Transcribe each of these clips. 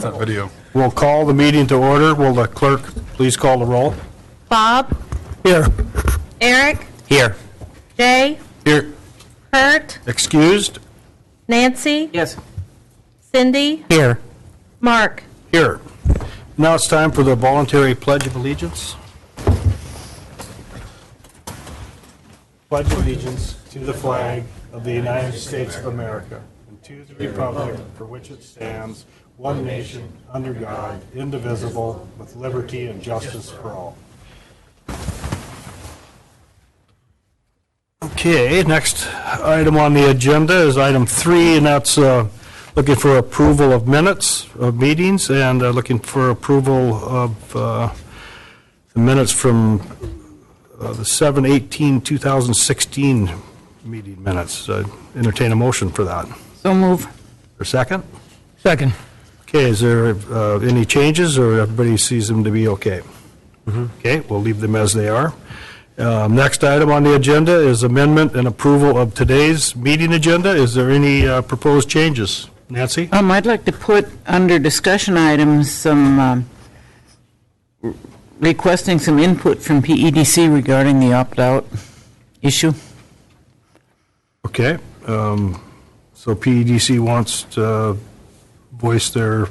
That video. We'll call the meeting to order. Will the clerk please call the roll? Bob? Here. Eric? Here. Jay? Here. Kurt? Excused? Nancy? Yes. Cindy? Here. Mark? Here. Now it's time for the voluntary Pledge of Allegiance. Pledge allegiance to the flag of the United States of America and to the republic for which it stands, one nation, under God, indivisible, with liberty and justice for all. Okay, next item on the agenda is item 3, and that's looking for approval of minutes of meetings and looking for approval of the minutes from the 7/18/2016 meeting minutes. Entertain a motion for that. So move. For a second? Second. Okay, is there any changes, or everybody sees them to be okay? Okay, we'll leave them as they are. Next item on the agenda is amendment and approval of today's meeting agenda. Is there any proposed changes? Nancy? I'd like to put under discussion items some requesting some input from PEDC regarding the opt-out issue. Okay, so PEDC wants to voice their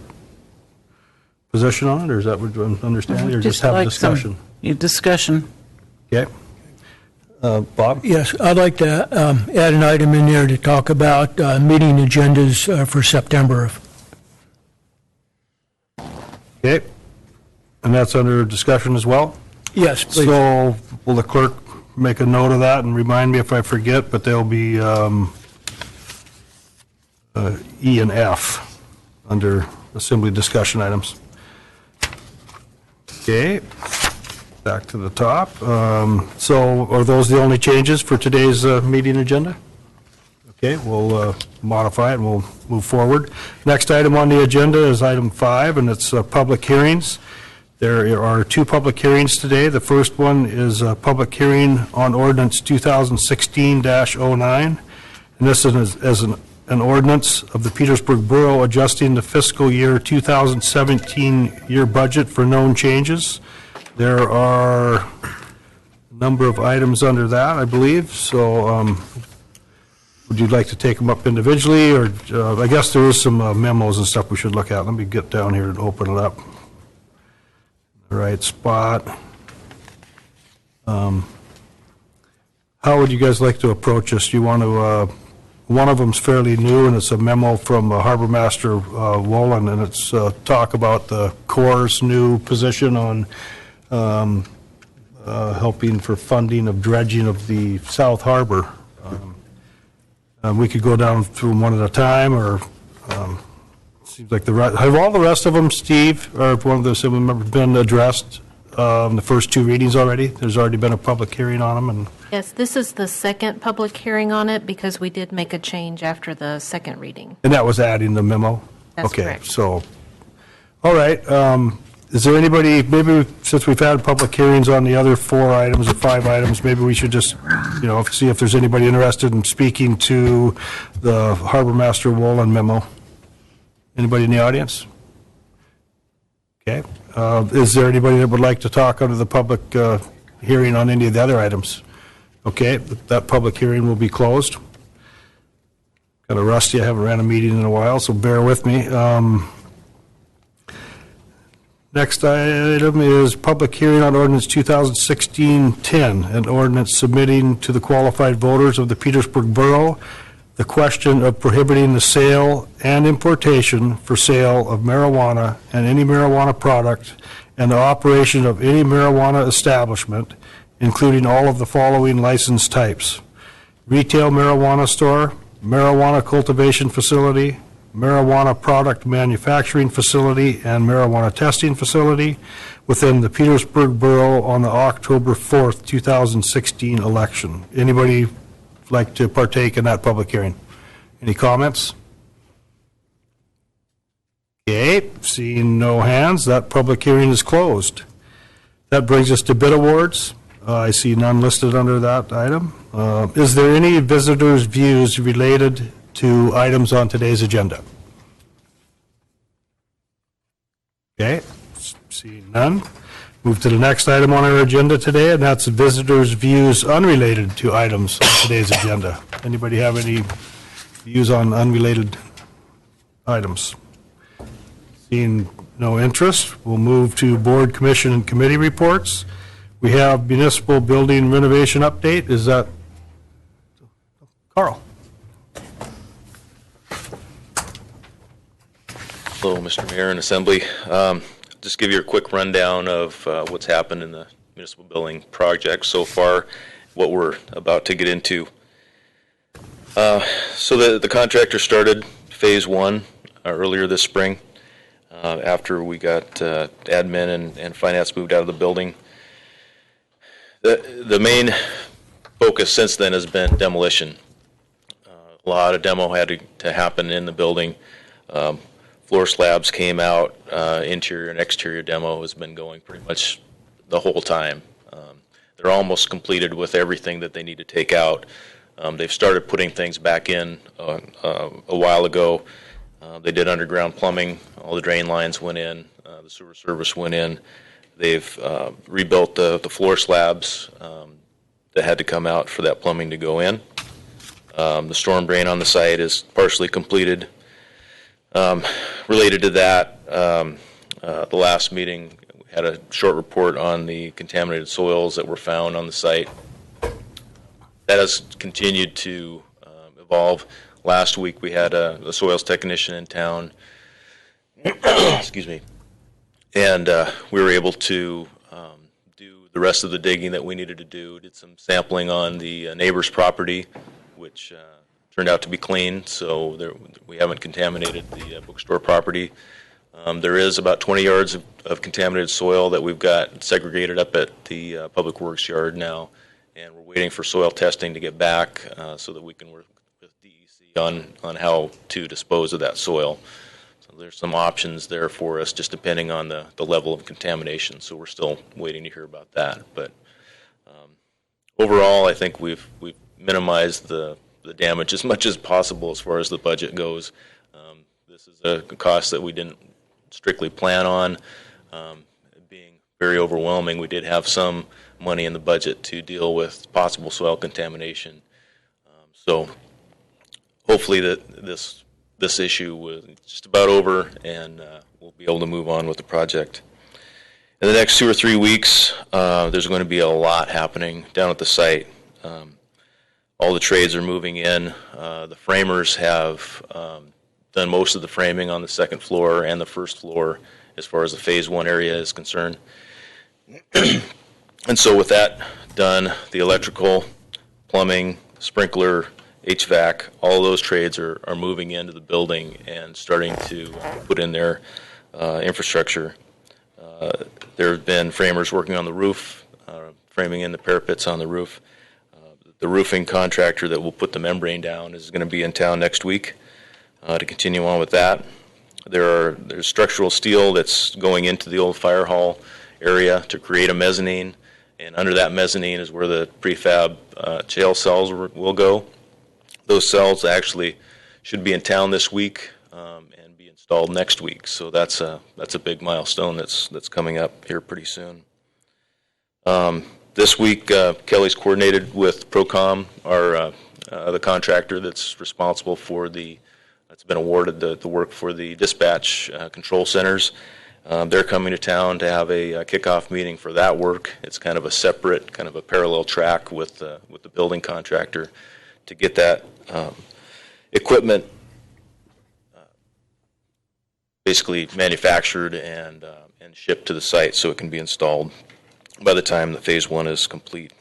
position on it, or is that what you understand, or just have a like discussion? Discussion. Okay. Bob? Yes, I'd like to add an item in there to talk about meeting agendas for September. Okay, and that's under discussion as well? Yes, please. So will the clerk make a note of that and remind me if I forget, but they'll be E and F under assembly discussion items. Okay, back to the top. So are those the only changes for today's meeting agenda? Okay, we'll modify it and we'll move forward. Next item on the agenda is item 5, and it's public hearings. There are 2 public hearings today. The first one is a public hearing on ordinance 2016-09, and this is as an ordinance of the Petersburg Borough adjusting the fiscal year 2017 year budget for known changes. There are a number of items under that, I believe, so would you like to take them up individually, or I guess there is some memos and stuff we should look at. Let me get down here and open it up. The right spot. How would you guys like to approach this? You want to, one of them's fairly new, and it's a memo from Harbor Master Wolin, and it's talk about the Corps' new position on helping for funding of dredging of the South Harbor. We could go down through them one at a time, or seems like have all the rest of them, Steve, or one of those members been addressed in the first 2 readings already? There's already been a public hearing on them, and Yes, this is the second public hearing on it because we did make a change after the second reading. that was adding the memo. That's okay, correct. So, all right. Is there anybody? Maybe since we've had public hearings on the other 4 items or 5 items, maybe we should just, see if there's anybody interested in speaking to the Harbor Master Wolin memo. Anybody in the audience? Okay. Is there anybody that would like to talk under the public hearing on any of the other items? Okay, that public hearing will be closed. Kind of rusty. I haven't ran a meeting in a while, so bear with me. Next item is public hearing on ordinance 2016-10, an ordinance submitting to the qualified voters of the Petersburg Borough the question of prohibiting the sale and importation for sale of marijuana and any marijuana product and the operation of any marijuana establishment, including all of the following license types: retail marijuana store, marijuana cultivation facility, marijuana product manufacturing facility, and marijuana testing facility within the Petersburg Borough on the October 4th, 2016 election. Anybody like to partake in that public hearing? Any comments? Okay, seeing no hands, that public hearing is closed. That brings us to bid awards. I see none listed under that item. Is there any visitors' views related to items on today's agenda? Okay, seeing none. Move to the next item on our agenda today, and that's visitors' views unrelated to items on today's agenda. Anybody have any views on unrelated items? Seeing no interest, we'll move to board, commission, and committee reports. We have municipal building renovation update. Is that Carl? Hello, Mr. Mayor and Assembly. Just give you a quick rundown of what's happened in the municipal building project so far, what we're about to get into. So the contractor started phase one earlier this spring after we got admin and finance moved out of the building. The main focus since then has been demolition. A lot of demo had to happen in the building. Floor slabs came out, interior and exterior demo has been going pretty much the whole time. They're almost completed with everything that they need to take out. They've started putting things back in a while ago. They did underground plumbing, all the drain lines went in, the sewer service went in. They've rebuilt the floor slabs that had to come out for that plumbing to go in. The storm drain on the site is partially completed. Related to that, the last meeting we had a short report on the contaminated soils that were found on the site. That has continued to evolve. Last week we had a soils technician in town, excuse me, and we were able to do the rest of the digging that we needed to do. Did some sampling on the neighbor's property, which turned out to be clean, so we haven't contaminated the bookstore property. There is about 20 yards of contaminated soil that we've got segregated up at the Public Works yard now, and we're waiting for soil testing to get back so that we can work with DEC on how to dispose of that soil. So there's some options there for us, just depending on the level of contamination, so we're still waiting to hear about that. But overall, I think we've minimized the damage as much as possible as far as the budget goes. This is a cost that we didn't strictly plan on. Being very overwhelming, we did have some money in the budget to deal with possible soil contamination. So hopefully this issue is just about over, and we'll be able to move on with the project. In the next 2 or 3 weeks, there's going to be a lot happening down at the site. All the trades are moving in. The framers have done most of the framing on the second floor and the first floor as far as the phase one area is concerned. And so with that done, the electrical, plumbing, sprinkler, HVAC, all of those trades are moving into the building and starting to put in their infrastructure. There have been framers working on the roof, framing in the parapets on the roof. The roofing contractor that will put the membrane down is going to be in town next week to continue on with that. There's structural steel that's going into the old fire hall area to create a mezzanine, and under that mezzanine is where the prefab jail cells will go. Those cells actually should be in town this week and be installed next week. So that's a big milestone that's coming up here pretty soon. This week, Kelly's coordinated with Procom, the contractor that's responsible for that's been awarded the work for the dispatch control centers. They're coming to town to have a kickoff meeting for that work. It's kind of a separate, kind of a parallel track with the building contractor to get that equipment basically manufactured and shipped to the site so it can be installed by the time the phase one is complete.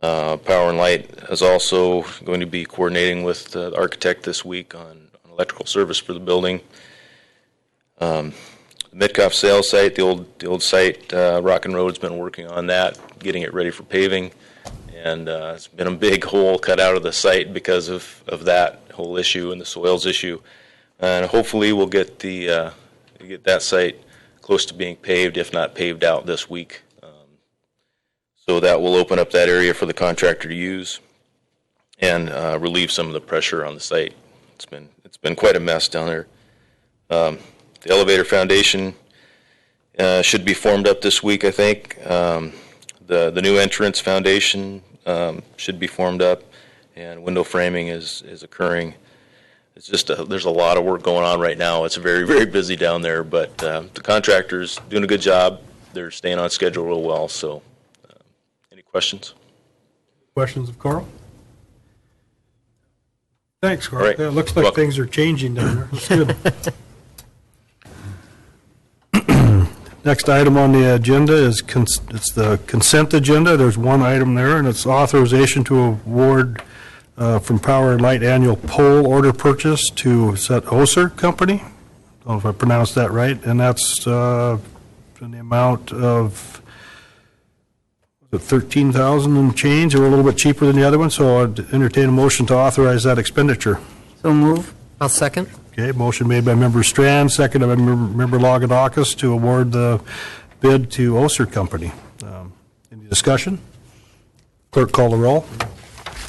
Power and Light is also going to be coordinating with the architect this week on electrical service for the building. The Metcalf sales site, the old site, Rock and Road's been working on that, getting it ready for paving, and it's been a big hole cut out of the site because of that whole issue and the soils issue. And hopefully we'll get get that site close to being paved, if not paved out this week. So that will open up that area for the contractor to use and relieve some of the pressure on the site. It's been quite a mess down there. The elevator foundation should be formed up this week, I think. The new entrance foundation should be formed up, and window framing is occurring. It's just there's a lot of work going on right now. It's very, very busy down there, but the contractor's doing a good job. They're staying on schedule real well. So, any questions? Questions of Carl? Thanks, Carl. All right. Yeah, it looks like Welcome. things are changing down there. That's good. Next item on the agenda is it's the consent agenda. There's one item there, and it's authorization to award from Power and Light annual pole order purchase to Oser Company. I don't know if I pronounced that right, and that's in the amount of $13,000 and change, or a little bit cheaper than the other one. So I'd entertain a motion to authorize that expenditure. So move. I'll second. Okay, motion made by Member Strand, seconded by Member Logadakis to award the bid to Oser Company. Any discussion? Clerk, call the roll.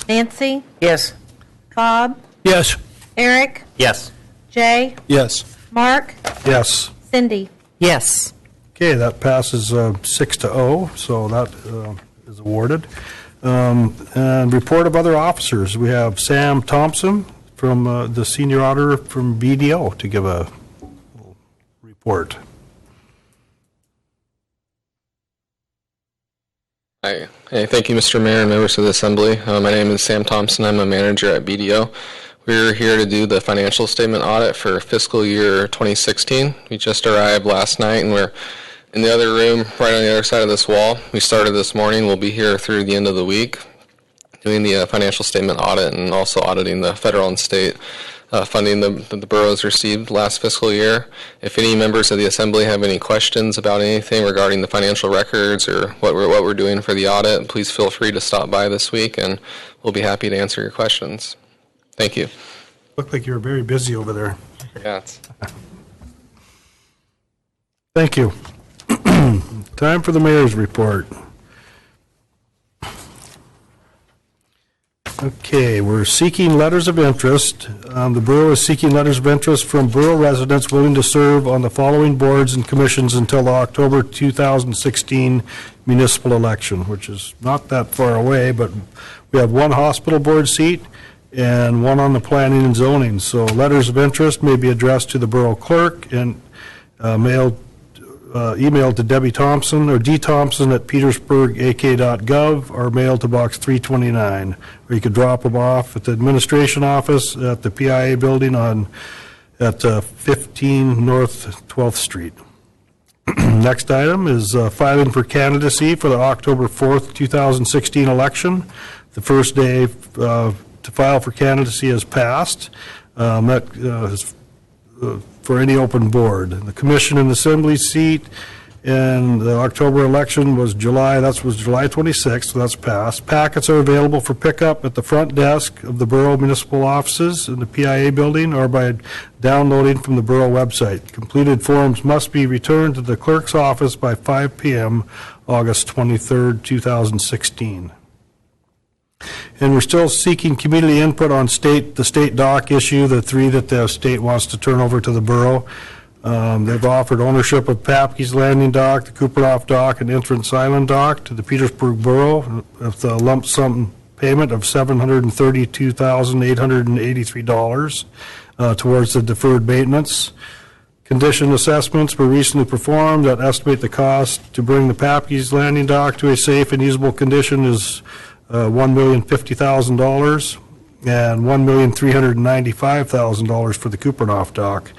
Nancy, Yes. Bob, Yes. Eric, Yes. Jay, Yes. Mark, Yes. Cindy. Yes. Okay, that passes 6-0, so that is awarded. And report of other officers. We have Sam Thompson from the senior auditor from BDO to give a report. Hi. Hey, thank you, Mr. Mayor and members of the Assembly. My name is Sam Thompson. I'm a manager at BDO. We're here to do the financial statement audit for fiscal year 2016. We just arrived last night, and we're in the other room right on the other side of this wall. We started this morning. We'll be here through the end of the week doing the financial statement audit and also auditing the federal and state funding that the boroughs received last fiscal year. If any members of the Assembly have any questions about anything regarding the financial records or what we're doing for the audit, please feel free to stop by this week, and we'll be happy to answer your questions. Thank you. Looked like you were very busy over there. Yeah. Thank you. Time for the mayor's report. Okay, we're seeking letters of interest. The Borough is seeking letters of interest from Borough residents willing to serve on the following boards and commissions until the October 2016 municipal election, which is not that far away, but we have one hospital board seat and one on the planning and zoning. So letters of interest may be addressed to the Borough clerk and emailed to Debbie Thompson or dthompson@petersburgak.gov or mailed to Box 329. Or you could drop them off at the administration office at the PIA building at 15 North 12th Street. Next item is filing for candidacy for the October 4th, 2016 election. The first day to file for candidacy has passed. That is for any open board. The commission and assembly seat and the October election was July 26th, so that's passed. Packets are available for pickup at the front desk of the Borough Municipal Offices in the PIA building or by downloading from the Borough website. Completed forms must be returned to the clerk's office by 5 p.m. August 23rd, 2016. And we're still seeking community input on the state dock issue, the three that the state wants to turn over to the borough. They've offered ownership of Papke's Landing Dock, the Cooperhoff Dock, and Entrance Island Dock to the Petersburg Borough with a lump sum payment of $732,883 towards the deferred maintenance. Condition assessments were recently performed that estimate the cost to bring the Papke's Landing Dock to a safe and usable condition is $1,050,000 and $1,395,000 for the Cooperhoff Dock.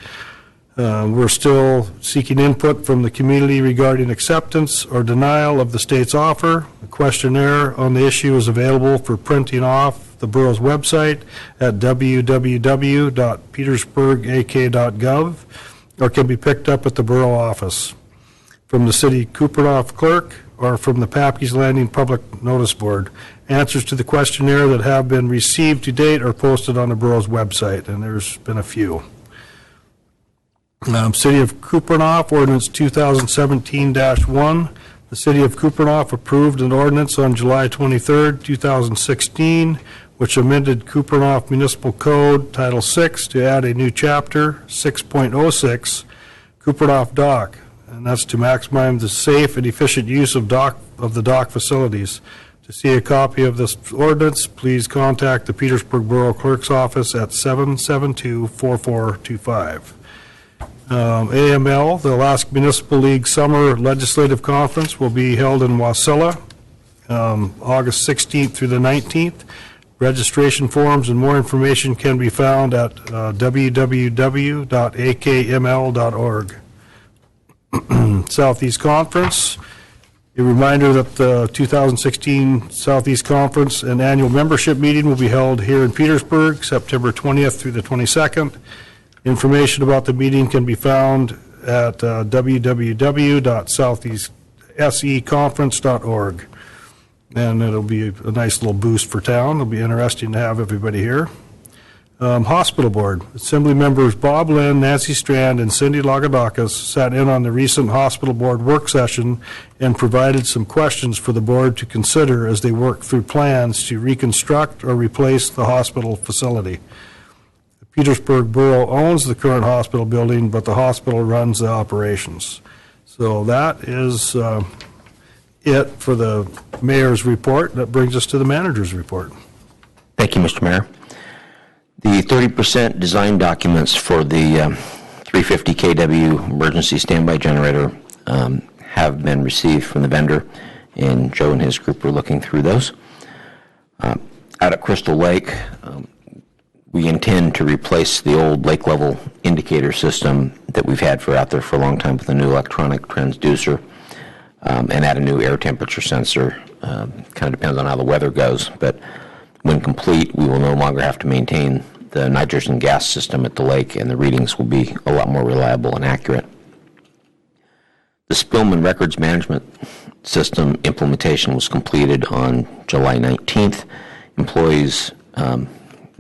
We're still seeking input from the community regarding acceptance or denial of the state's offer. The questionnaire on the issue is available for printing off the borough's website at www.petersburgak.gov or can be picked up at the borough office from the city Cooperhoff clerk or from the Papke's Landing Public Notice Board. Answers to the questionnaire that have been received to date are posted on the borough's website, and there's been a few. City of Cooperhoff, Ordinance 2017-1. The City of Cooperhoff approved an ordinance on July 23rd, 2016, which amended Cooperhoff Municipal Code Title 6 to add a new chapter, 6.06, Cooperhoff Dock. and that's to maximize the safe and efficient use of the dock facilities. To see a copy of this ordinance, please contact the Petersburg Borough Clerk's Office at 772-4425. AML, the Alaska Municipal League Summer Legislative Conference, will be held in Wasilla, August 16th through the 19th. Registration forms and more information can be found at www.akml.org. Southeast Conference. A reminder that the 2016 Southeast Conference and annual membership meeting will be held here in Petersburg, September 20th through the 22nd. Information about the meeting can be found at www.southeastseconference.org. And it'll be a nice little boost for town. It'll be interesting to have everybody here. Hospital Board. Assembly members Bob Lynn, Nancy Strand, and Cindy Lagadakis sat in on the recent Hospital Board work session and provided some questions for the board to consider as they work through plans to reconstruct or replace the hospital facility. The Petersburg Borough owns the current hospital building, but the hospital runs the operations. So that is it for the mayor's report. That brings us to the manager's report. Thank you, Mr. Mayor. The 30% design documents for the 350 kW emergency standby generator have been received from the vendor, and Joe and his group are looking through those. Out at Crystal Lake, we intend to replace the old lake level indicator system that we've had out there for a long time with a new electronic transducer, and add a new air temperature sensor. Kind of depends on how the weather goes, but when complete, we will no longer have to maintain the nitrogen gas system at the lake, and the readings will be a lot more reliable and accurate. The Spillman Records Management System implementation was completed on July 19th. Employees,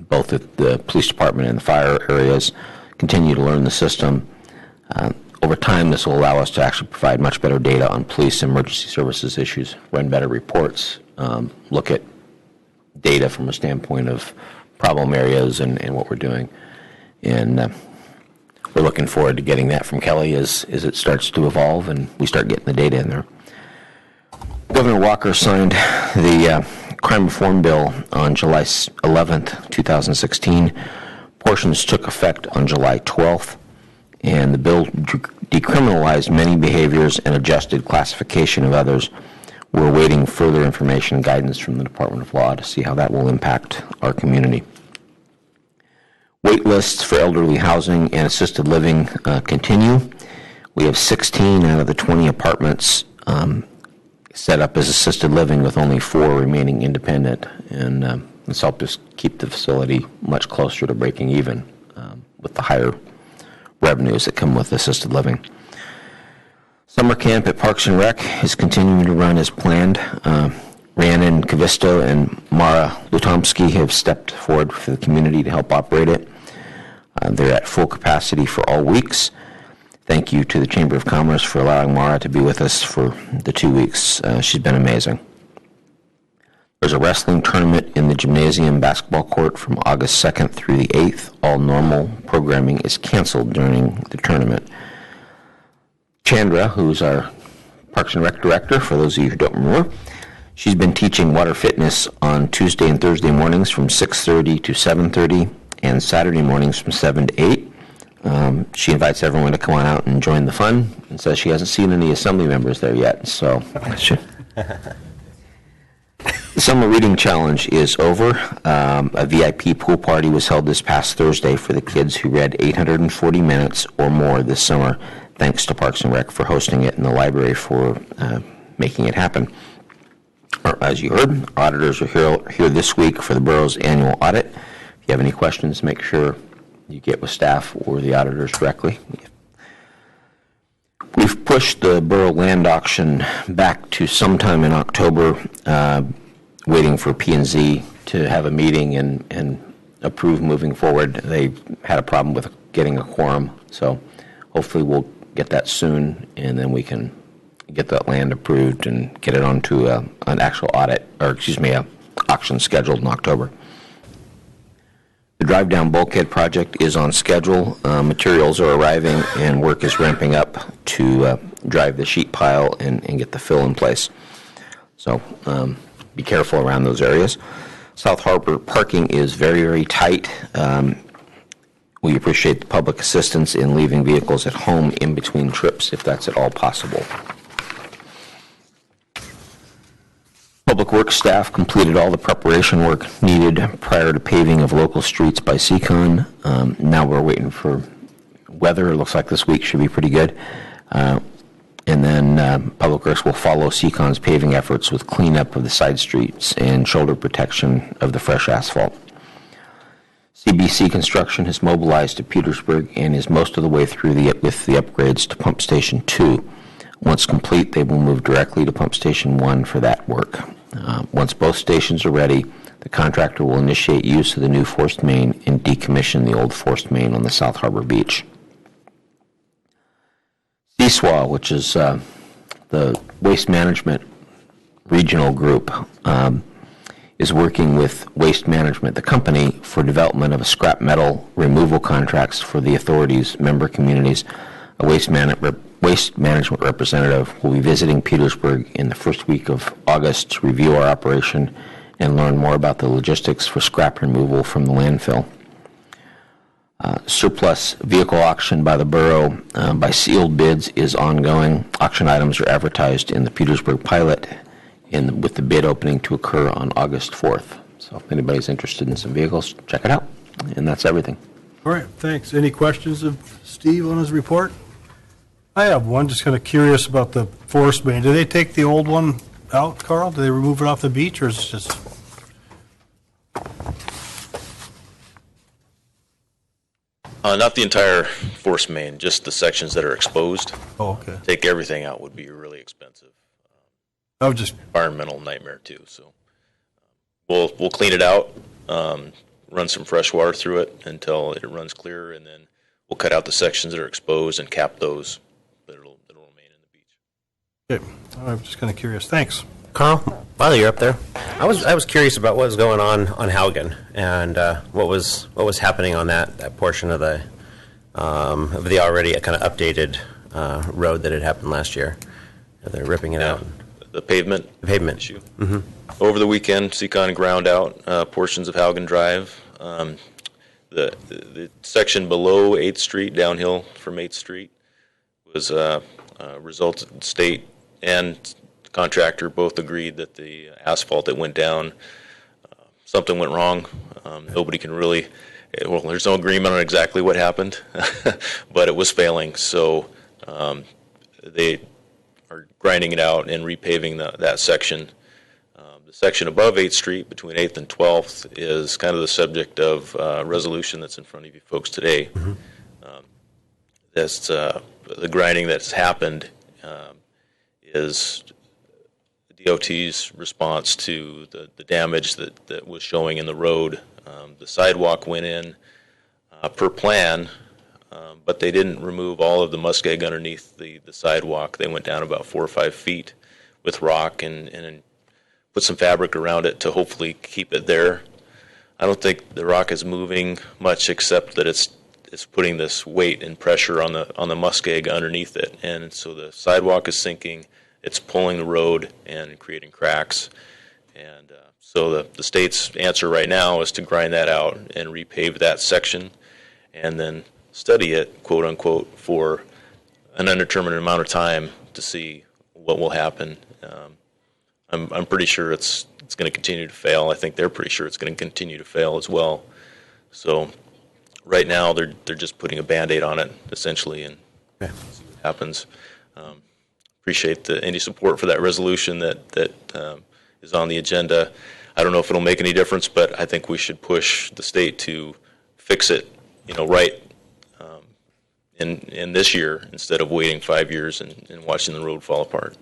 both at the police department and the fire areas, continue to learn the system. Over time, this will allow us to actually provide much better data on police and emergency services issues, run better reports, look at data from a standpoint of problem areas and what we're doing. And we're looking forward to getting that from Kelly as it starts to evolve and we start getting the data in there. Governor Walker signed the crime reform bill on July 11th, 2016. Portions took effect on July 12th, and the bill decriminalized many behaviors and adjusted classification of others. We're awaiting further information and guidance from the Department of Law to see how that will impact our community. Wait lists for elderly housing and assisted living continue. We have 16 out of the 20 apartments set up as assisted living, with only 4 remaining independent, and it's helped us keep the facility much closer to breaking even with the higher revenues that come with assisted living. Summer camp at Parks and Rec is continuing to run as planned. Rhiannon Kavisto and Mara Lutomsky have stepped forward for the community to help operate it. They're at full capacity for all weeks. Thank you to the Chamber of Commerce for allowing Mara to be with us for the 2 weeks. She's been amazing. There's a wrestling tournament in the gymnasium basketball court from August 2nd through the 8th. All normal programming is canceled during the tournament. Chandra, who's our Parks and Rec director, for those of you who don't remember, she's been teaching water fitness on Tuesday and Thursday mornings from 6:30 to 7:30 and Saturday mornings from 7 to 8. She invites everyone to come on out and join the fun and says she hasn't seen any assembly members there yet. So, the Summer Reading Challenge is over. A VIP pool party was held this past Thursday for the kids who read 840 minutes or more this summer. Thanks to Parks and Rec for hosting it, and the library for making it happen. As you heard, auditors are here this week for the borough's annual audit. If you have any questions, make sure you get with staff or the auditors directly. We've pushed the borough land auction back to sometime in October, waiting for P&Z to have a meeting and approve moving forward. They had a problem with getting a quorum, so hopefully we'll get that soon, and then we can get that land approved and get it onto an actual audit, or excuse me, a auction scheduled in October. The Drive Down Bulkhead project is on schedule. Materials are arriving and work is ramping up to drive the sheet pile and get the fill in place. So be careful around those areas. South Harbor parking is very, very tight. We appreciate the public assistance in leaving vehicles at home in between trips if that's at all possible. Public Works staff completed all the preparation work needed prior to paving of local streets by Seacon. Now we're waiting for weather. It looks like this week should be pretty good. And then Public Works will follow Seacon's paving efforts with cleanup of the side streets and shoulder protection of the fresh asphalt. CBC Construction has mobilized to Petersburg and is most of the way through with the upgrades to Pump Station 2. Once complete, they will move directly to Pump Station 1 for that work. Once both stations are ready, the contractor will initiate use of the new forced main and decommission the old forced main on the South Harbor beach. CSWA, which is the Waste Management Regional Group, is working with Waste Management, the company, for development of a scrap metal removal contracts for the authority's member communities. A waste management representative will be visiting Petersburg in the first week of August to review our operation and learn more about the logistics for scrap removal from the landfill. Surplus vehicle auction by the Borough by sealed bids is ongoing. Auction items are advertised in the Petersburg Pilot with the bid opening to occur on August 4th. So if anybody's interested in some vehicles, check it out. And that's everything. All right, thanks. Any questions of Steve on his report? I have one, just kind of curious about the forest main. Do they take the old one out, Carl? Do they remove it off the beach, or is it just? Not the entire force main, just the sections that are exposed. Oh, okay. Take everything out would be really expensive. I was just, Environmental nightmare too. So we'll clean it out, run some fresh water through it until it runs clear, and then we'll cut out the sections that are exposed and cap those, but it'll remain in the beach. okay. I was just kind of curious. Thanks. Carl, while you're up there, I was curious about what was going on Haugen and what was happening on that portion of the already kind of updated road that had happened last year. They're ripping it out. The pavement Issue. Mm-hmm. Over the weekend, Seacon ground out portions of Haugen Drive. The section below 8th Street, downhill from 8th Street, was resulted state and contractor both agreed that the asphalt that went down, something went wrong. Nobody can really, well, there's no agreement on exactly what happened, but it was failing. So they are grinding it out and repaving that section. The section above 8th Street between 8th and 12th is kind of the subject of resolution that's in front of you folks today. Mm-hmm. That's the grinding that's happened is the DOT's response to the damage that was showing in the road. The sidewalk went in per plan, but they didn't remove all of the muskeg underneath the sidewalk. They went down about 4 or 5 feet with rock and put some fabric around it to hopefully keep it there. I don't think the rock is moving much, except that it's putting this weight and pressure on the muskeg underneath it, and so the sidewalk is sinking. It's pulling the road and creating cracks, and so the state's answer right now is to grind that out and repave that section, and then study it, quote unquote, for an undetermined amount of time to see what will happen. I'm pretty sure it's going to continue to fail. I think they're pretty sure it's going to continue to fail as well. So right now they're just putting a Band-Aid on it essentially, and see what happens. Appreciate any support for that resolution that is on the agenda. I don't know if it'll make any difference, but I think we should push the state to fix it, right in this year instead of waiting 5 years and watching the road fall apart.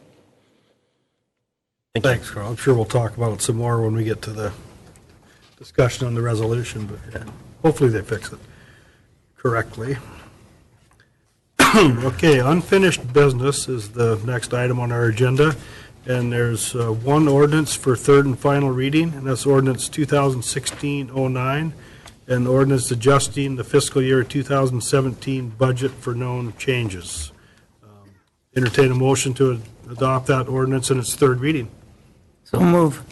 Thanks, Carl. I'm sure we'll talk about it some more when we get to the discussion on the resolution, but hopefully they fix it correctly. Okay, unfinished business is the next item on our agenda, and there's one ordinance for third and final reading, and that's ordinance 2016-09, and ordinance adjusting the fiscal year 2017 budget for known changes. Entertain a motion to adopt that ordinance in its third reading. So move.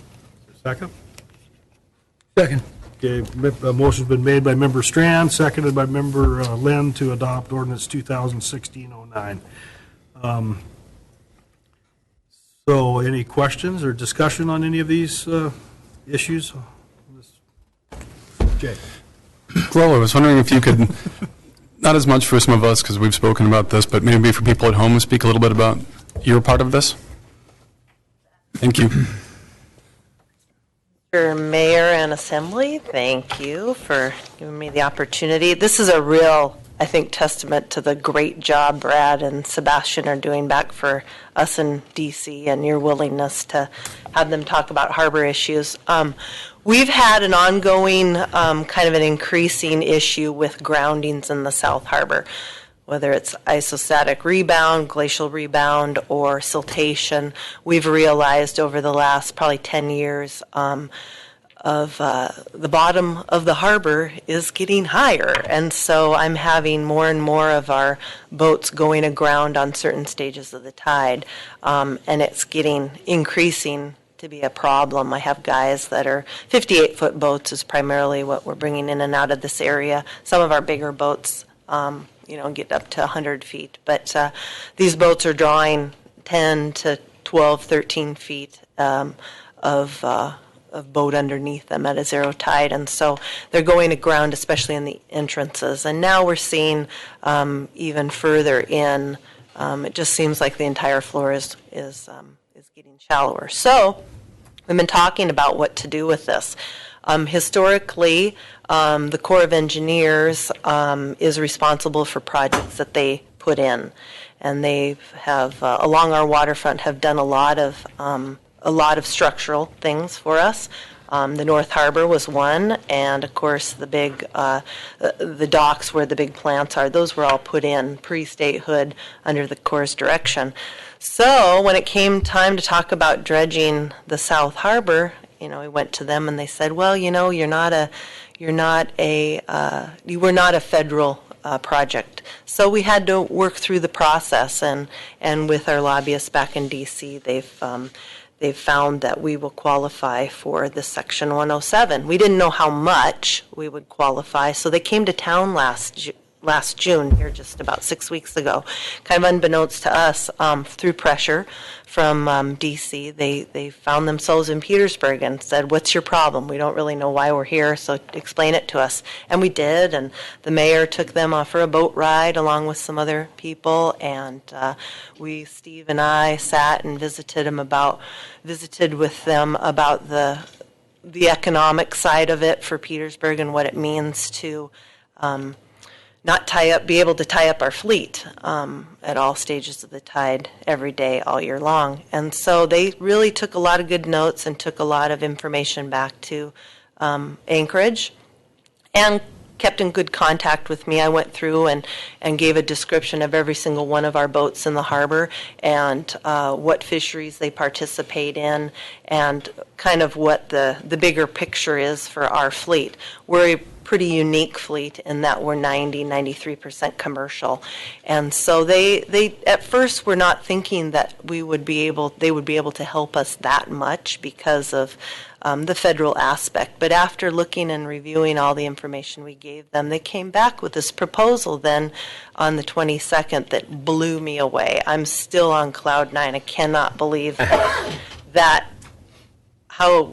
Second? Second. Okay, a motion's been made by Member Strand, seconded by Member Lynn to adopt ordinance 2016-09. So any questions or discussion on any of these issues? Jay? Well, I was wondering if you could, not as much for some of us because we've spoken about this, but maybe for people at home, speak a little bit about your part of this. Thank you. Mr. Mayor and Assembly, thank you for giving me the opportunity. This is a real, I think, testament to the great job Brad and Sebastian are doing back for us in DC and your willingness to have them talk about harbor issues. We've had an ongoing kind of an increasing issue with groundings in the South Harbor, whether it's isostatic rebound, glacial rebound, or siltation. We've realized over the last probably 10 years the bottom of the harbor is getting higher. And so I'm having more and more of our boats going aground on certain stages of the tide. And it's increasing to be a problem. I have guys that are 58-foot boats is primarily what we're bringing in and out of this area. Some of our bigger boats get up to 100 feet. But these boats are drawing 10 to 12, 13 feet of boat underneath them at a zero tide. And so they're going aground, especially in the entrances. And now we're seeing even further in. It just seems like the entire floor is getting shallower. So we've been talking about what to do with this. Historically, the Corps of Engineers is responsible for projects that they put in, and they have along our waterfront have done a lot of structural things for us. The North Harbor was one, and of course the big the docks where the big plants are. Those were all put in pre-statehood under the Corps' direction. So when it came time to talk about dredging the South Harbor, we went to them and they said, well, you were not a federal project. So we had to work through the process, and with our lobbyists back in D.C., they've found that we will qualify for the Section 107. We didn't know how much we would qualify, so they came to town last June, here just about 6 weeks ago, kind of unbeknownst to us, through pressure from D.C. They found themselves in Petersburg and said, what's your problem? We don't really know why we're here, so explain it to us. And we did, and the mayor took them for a boat ride along with some other people, and Steve and I sat and visited with them about the economic side of it for Petersburg and what it means to be able to tie up our fleet at all stages of the tide every day, all year long. And so they really took a lot of good notes and took a lot of information back to Anchorage and kept in good contact with me. I went through and gave a description of every single one of our boats in the harbor and what fisheries they participate in and kind of what the bigger picture is for our fleet. We're a pretty unique fleet in that we're 93% commercial. And so they at first were not thinking that they would be able to help us that much because of the federal aspect. But after looking and reviewing all the information we gave them, they came back with this proposal then on the 22nd that blew me away. I'm still on cloud nine. I cannot believe that how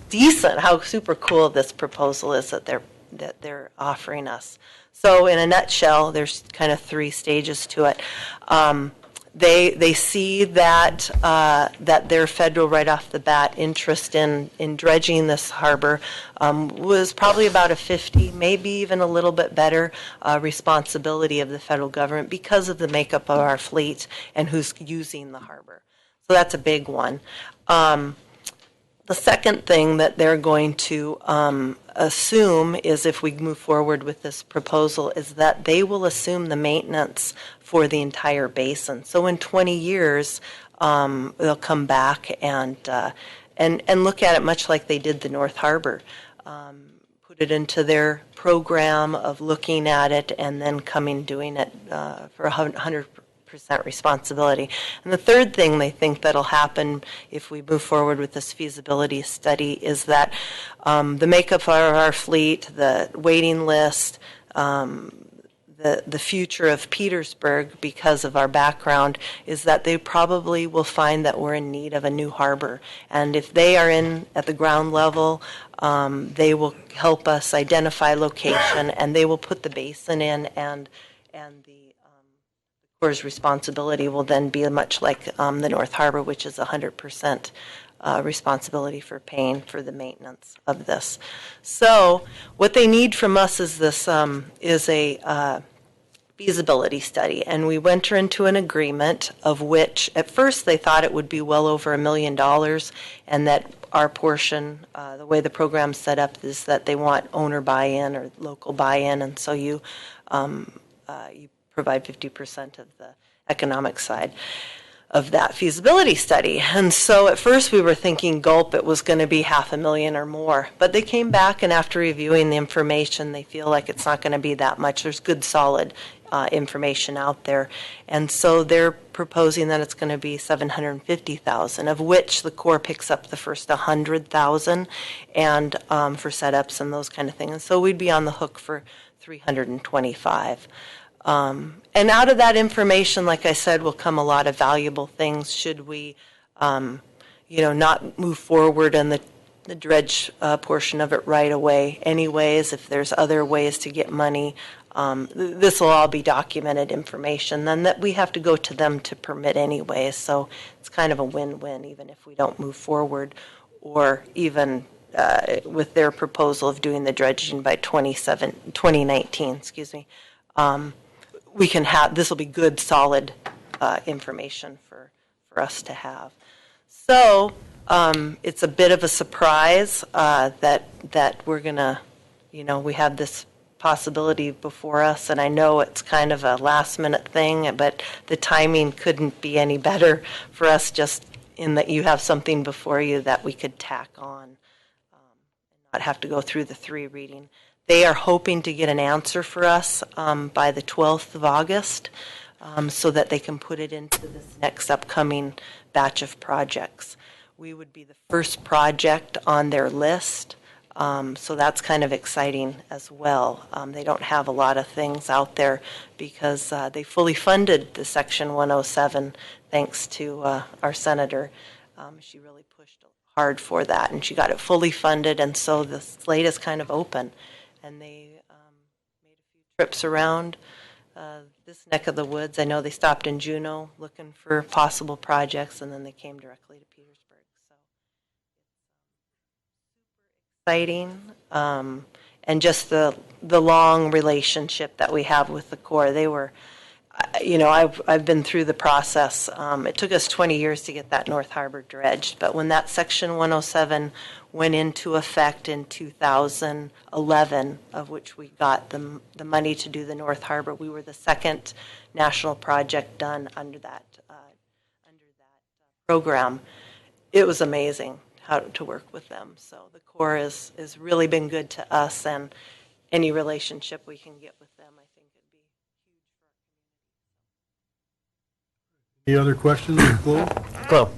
decent, how super cool this proposal is that they're offering us. So in a nutshell, there's kind of three stages to it. They see that their federal right off the bat interest in dredging this harbor was probably about a 50, maybe even a little bit better responsibility of the federal government because of the makeup of our fleet and who's using the harbor. So that's a big one. The second thing that they're going to assume is if we move forward with this proposal is that they will assume the maintenance for the entire basin. So in 20 years, they'll come back and look at it much like they did the North Harbor, put it into their program of looking at it and then doing it for 100% 50% responsibility. And the third thing they think that'll happen if we move forward with this feasibility study is that the makeup of our fleet, the waiting list, the future of Petersburg, because of our background, is that they probably will find that we're in need of a new harbor. And if they are in at the ground level, they will help us identify location, and they will put the basin in, and the Corps' responsibility will then be much like the North Harbor, which is 100% responsibility for paying for the maintenance of this. So what they need from us is this is a feasibility study, and we enter into an agreement of which at first they thought it would be well over $1 million, and that our portion, the way the program's set up, is that they want owner buy-in or local buy-in, and so you provide 50% of the economic side of that feasibility study. And so at first we were thinking gulp, it was going to be $500,000 or more. But they came back, and after reviewing the information, they feel like it's not going to be that much. There's good, solid information out there. And so they're proposing that it's going to be $750,000, of which the Corps picks up the first $100,000 and for setups and those kind of things. And so we'd be on the hook for $325,000. And out of that information, like I said, will come a lot of valuable things should we, not move forward in the dredge portion of it right away. Anyways, if there's other ways to get money, this will all be documented information. Then that we have to go to them to permit anyways. So it's kind of a win-win, even if we don't move forward, or even with their proposal of doing the dredging by 2019. Excuse me. We can have, this will be good, solid information for us to have. So it's a bit of a surprise that we're going to, we have this possibility before us, and I know it's kind of a last-minute thing, but the timing couldn't be any better for us, just in that you have something before you that we could tack on and not have to go through the 3 reading. They are hoping to get an answer for us by the 12th of August so that they can put it into this next upcoming batch of projects. We would be the first project on their list, so that's kind of exciting as well. They don't have a lot of things out there because they fully funded the Section 107 thanks to our senator. She really pushed hard for that, and she got it fully funded, and so the slate is kind of open. And they made a few trips around this neck of the woods. I know they stopped in Juneau looking for possible projects, and then they came directly to Petersburg. So super exciting, and just the long relationship that we have with the Corps. They were, I've been through the process. It took us 20 years to get that North Harbor dredged, but when that Section 107 went into effect in 2011, of which we got the money to do the North Harbor, we were the second national project done under that program. It was amazing how to work with them. So the Corps has really been good to us, and any relationship we can get with them, I think it'd be huge. Any other questions? Hello.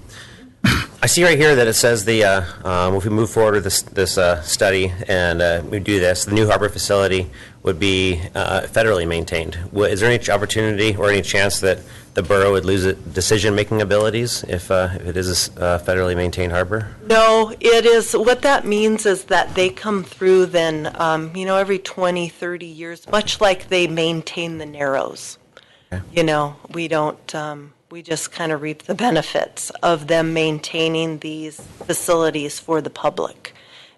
I see right here that it says if we move forward with this study and we do this, the new harbor facility would be federally maintained. Is there any opportunity or any chance that the borough would lose decision-making abilities if it is a federally maintained harbor? No, it is. What that means is that they come through then, every 20, 30 years, much like they maintain the Narrows. Okay. We don't... we just kind of reap the benefits of them maintaining these facilities for the public,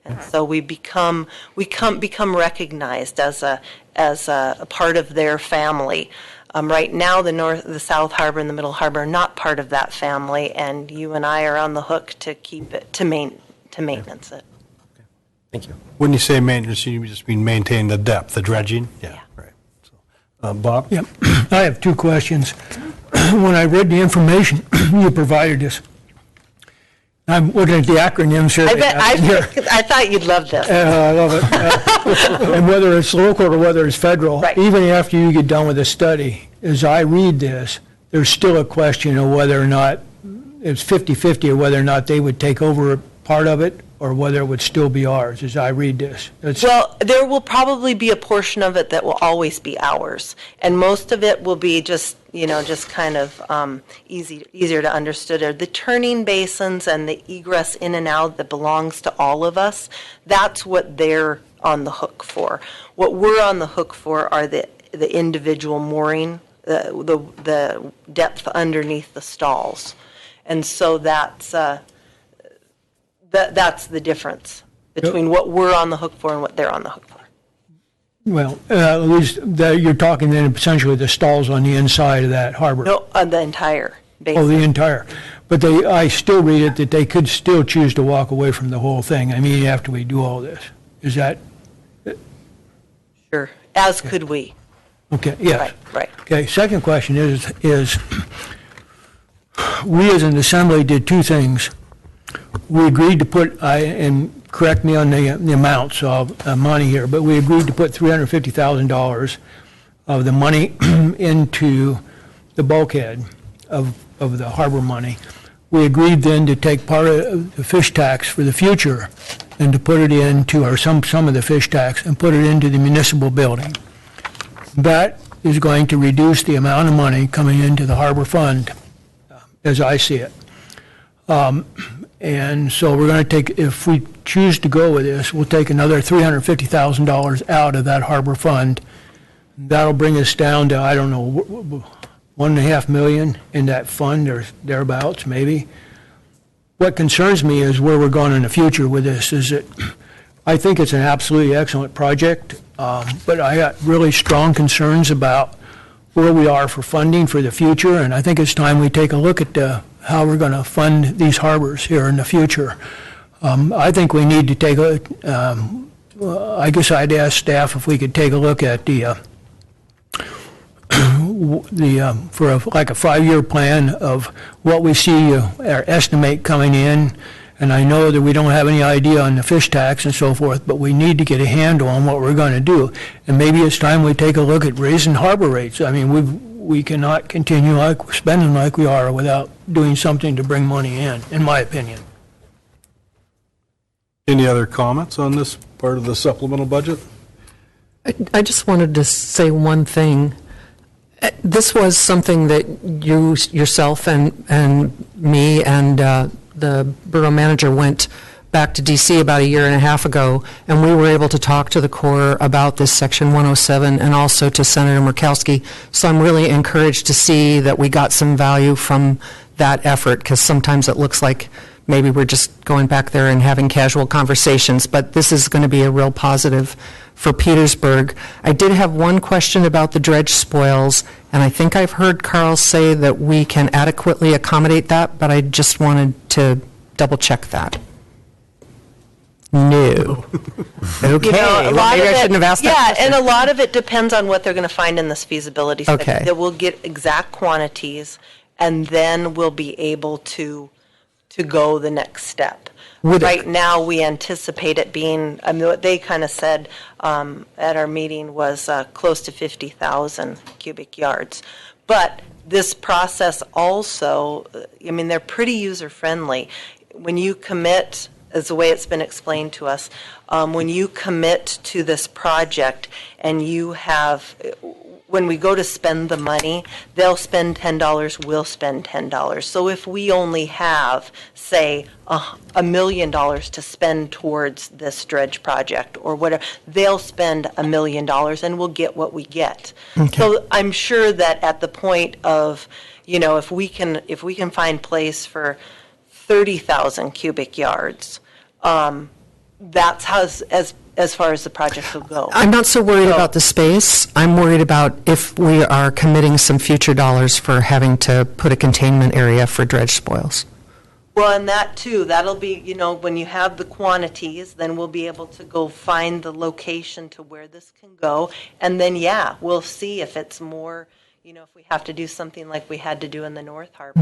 and so we become recognized as a part of their family. Right now, the South Harbor and the Middle Harbor are not part of that family, and you and I are on the hook to keep it to maintenance it. Okay. Thank you. When you say maintenance, you just mean maintain the depth, the dredging? Yeah. Right. So, Bob? Yep. I have 2 questions. When I read the information you provided us, I'm looking at the acronyms here. I thought you'd love this. I love it. And whether it's local or whether it's federal, right. Even after you get done with the study, as I read this, there's still a question of whether or not, it's 50/50, or whether or not they would take over part of it, or whether it would still be ours, as I read this. Well, there will probably be a portion of it that will always be ours, and most of it will be just, just kind of easier to understand. The turning basins and the egress in and out that belongs to all of us, that's what they're on the hook for. What we're on the hook for are the individual mooring, the depth underneath the stalls. And so that's the difference between what we're on the hook for and what they're on the hook for. Well, at least you're talking then essentially the stalls on the inside of that harbor. No, on the entire basin. Oh, the entire. But I still read it that they could still choose to walk away from the whole thing, after we do all this. Is that? Sure, as could we. Okay, yes. Right. Okay, second question is we as an assembly did two things. We agreed to put, and correct me on the amounts of money here, but we agreed to put $350,000 of the money into the bulkhead of the harbor money. We agreed then to take part of the fish tax for the future and to put it into, or some of the fish tax, and put it into the municipal building. That is going to reduce the amount of money coming into the harbor fund, as I see it. And so we're going to take, if we choose to go with this, we'll take another $350,000 out of that harbor fund. That'll bring us down to, I don't know, $1.5 million in that fund or thereabouts, maybe. What concerns me is where we're going in the future with this. Is that I think it's an absolutely excellent project, but I got really strong concerns about where we are for funding for the future, and I think it's time we take a look at how we're going to fund these harbors here in the future. I think we need to take I guess I'd ask staff if we could take a look at for like a 5-year plan of what we see or estimate coming in. And I know that we don't have any idea on the fish tax and so forth, but we need to get a handle on what we're going to do. And maybe it's time we take a look at raising harbor rates. We cannot continue spending like we are without doing something to bring money in my opinion. Any other comments on this part of the supplemental budget? I just wanted to say one thing. This was something that you yourself and me and the borough manager went back to D.C. about a year and a half ago, and we were able to talk to the Corps about this Section 107 and also to Senator Murkowski. So I'm really encouraged to see that we got some value from that effort, because sometimes it looks like maybe we're just going back there and having casual conversations, but this is going to be a real positive for Petersburg. I did have one question about the dredge spoils, and I think I've heard Carl say that we can adequately accommodate that, but I just wanted to double check that. No. Okay. Maybe I shouldn't have asked that question. And a lot of it depends on what they're going to find in this feasibility study. Okay. That we'll get exact quantities, and then we'll be able to go the next step. Right now, we anticipate it being, what they kind of said at our meeting was close to 50,000 cubic yards. But this process also, they're pretty user-friendly. When you commit, as the way it's been explained to us, when you commit to this project and you have, when we go to spend the money, they'll spend $10, we'll spend $10. So if we only have, say, $1 million to spend towards this dredge project or whatever, they'll spend $1 million and we'll get what we get. Okay. So I'm sure that at the point of, if we can find place for 30,000 cubic yards, that's how, as far as the project will go. I'm not so worried about the space. I'm worried about if we are committing some future dollars for having to put a containment area for dredge spoils. Well, and that too, that'll be, when you have the quantities, then we'll be able to go find the location to where this can go. And then, we'll see if it's more, if we have to do something like we had to do in the North Harbor,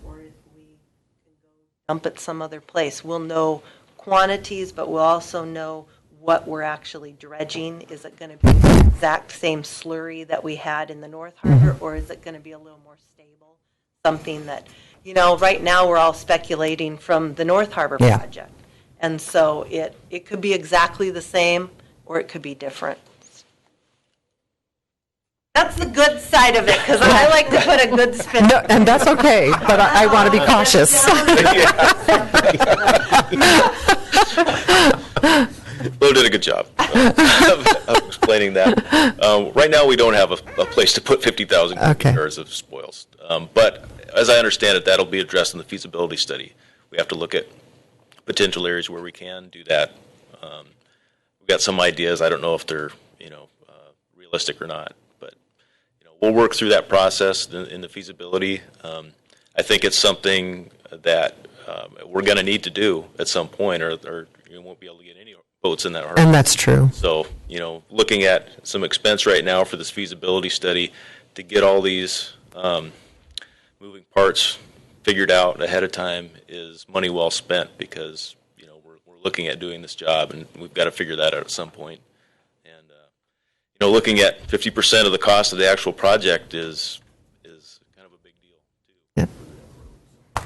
or if we can go dump it some other place. We'll know quantities, but we'll also know what we're actually dredging. Is it going to be the exact same slurry that we had in the North Harbor, or is it going to be a little more stable? Something that, right now we're all speculating from the North Harbor Yeah. project. And so it could be exactly the same, or it could be different. That's the good side of it, because I like to put a good spin. No, and that's okay, but I want to be cautious. Bo did a good job of explaining that. Right now, we don't have a place to put 50,000 Okay. acres of spoils. But as I understand it, that'll be addressed in the feasibility study. We have to look at potential areas where we can do that. We've got some ideas. I don't know if they're realistic or not, but we'll work through that process in the feasibility. I think it's something that we're going to need to do at some point, or you won't be able to get any boats in that harbor. And that's true. So, looking at some expense right now for this feasibility study to get all these moving parts figured out ahead of time is money well spent, because, we're looking at doing this job, and we've got to figure that out at some point. And, looking at 50% of the cost of the actual project is kind of a big deal, too. Yeah.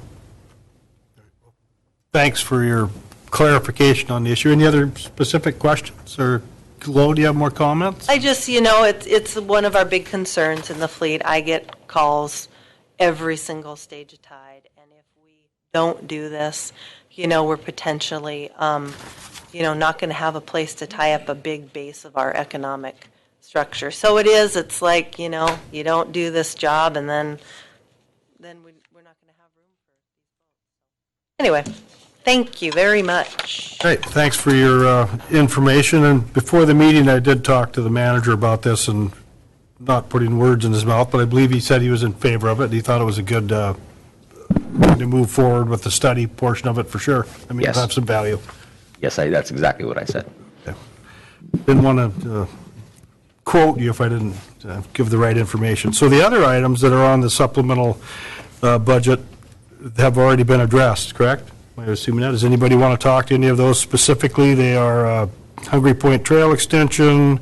Thanks for your clarification on the issue. Any other specific questions? Or, Lo, do you have more comments? I just, it's one of our big concerns in the fleet. I get calls every single stage of tide, and if we don't do this, we're potentially, not going to have a place to tie up a big base of our economic structure. So it's like, you don't do this job, and then we're not going to have room for these boats. Anyway, thank you very much. Great, thanks for your information. And before the meeting, I did talk to the manager about this, and not putting words in his mouth, but I believe he said he was in favor of it. He thought it was a good to move forward with the study portion of it for sure. I mean, Yes. it'll have some value. Yes, that's exactly what I said. Didn't want to quote you if I didn't give the right information. So the other items that are on the supplemental budget have already been addressed, correct? Am I assuming that? Does anybody want to talk to any of those specifically? They are Hungry Point Trail Extension,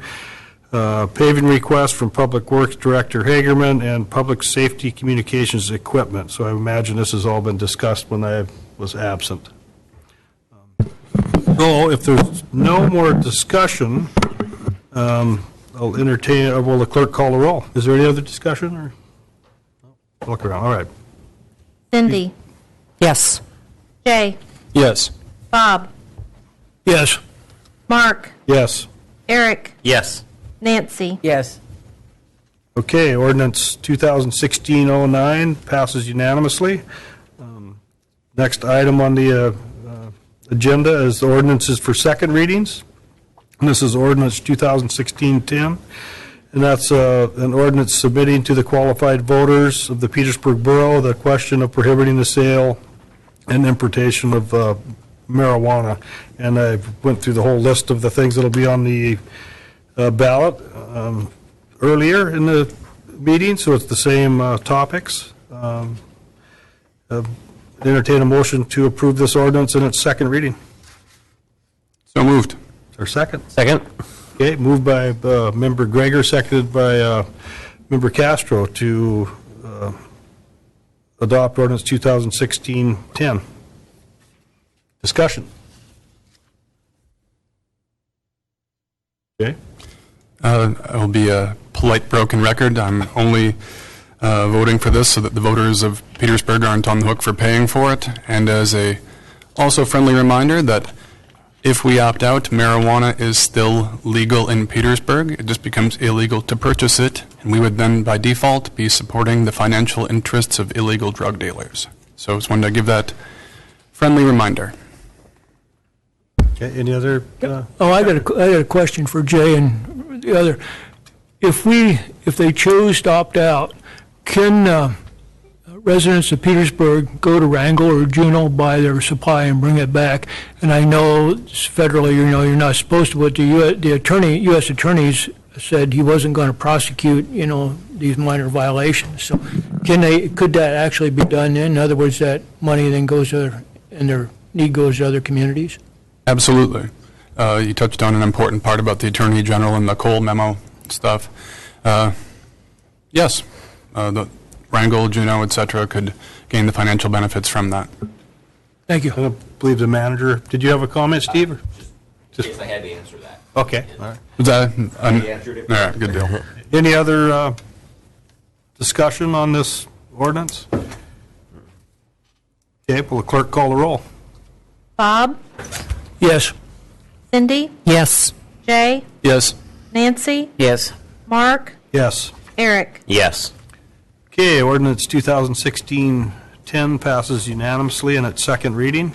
paving request from Public Works Director Hagerman, and Public Safety Communications Equipment. So I imagine this has all been discussed when I was absent. So if there's no more discussion, I'll entertain, or will the clerk call the roll? Is there any other discussion, or? Look around, all right. Cindy, Yes. Jay, Yes. Bob, Yes. Mark, Yes. Eric, Yes. Nancy. Yes. Okay, ordinance 2016-09 passes unanimously. Next item on the agenda is ordinances for second readings. And this is ordinance 2016-10, and that's an ordinance submitting to the qualified voters of the Petersburg Borough the question of prohibiting the sale and importation of marijuana. And I went through the whole list of the things that'll be on the ballot earlier in the meeting, so it's the same topics. Entertain a motion to approve this ordinance in its second reading. So moved. Is there a second? Second? Okay, moved by Member Gregor, seconded by Member Castro to adopt ordinance 2016-10. Discussion. Okay. I will be a polite broken record. I'm only voting for this so that the voters of Petersburg aren't on the hook for paying for it. And as a also friendly reminder that if we opt out, marijuana is still legal in Petersburg. It just becomes illegal to purchase it, and we would then, by default, be supporting the financial interests of illegal drug dealers. So I just wanted to give that friendly reminder. Okay, any other? I got a question for Jay and the other. If they choose to opt out, can residents of Petersburg go to Wrangell or Juneau, buy their supply and bring it back? And I know federally, you're not supposed to, but the U.S. attorneys said he wasn't going to prosecute, these minor violations. So could that actually be done then? In other words, that money then goes to, and their need goes to other communities? Absolutely. You touched on an important part about the Attorney General and the Cole memo stuff. Yes, the Wrangell, Juneau, et cetera, could gain the financial benefits from that. Thank you. I believe the manager, did you have a comment, Steve? or Just in case I had to answer that. Okay, all right. Was that? answered it. All right, good deal. Any other discussion on this ordinance? Okay, will the clerk call the roll? Bob? Yes. Cindy? Yes. Jay? Yes. Nancy? Yes. Mark? Yes. Eric? Yes. Okay, ordinance 2016-10 passes unanimously in its second reading.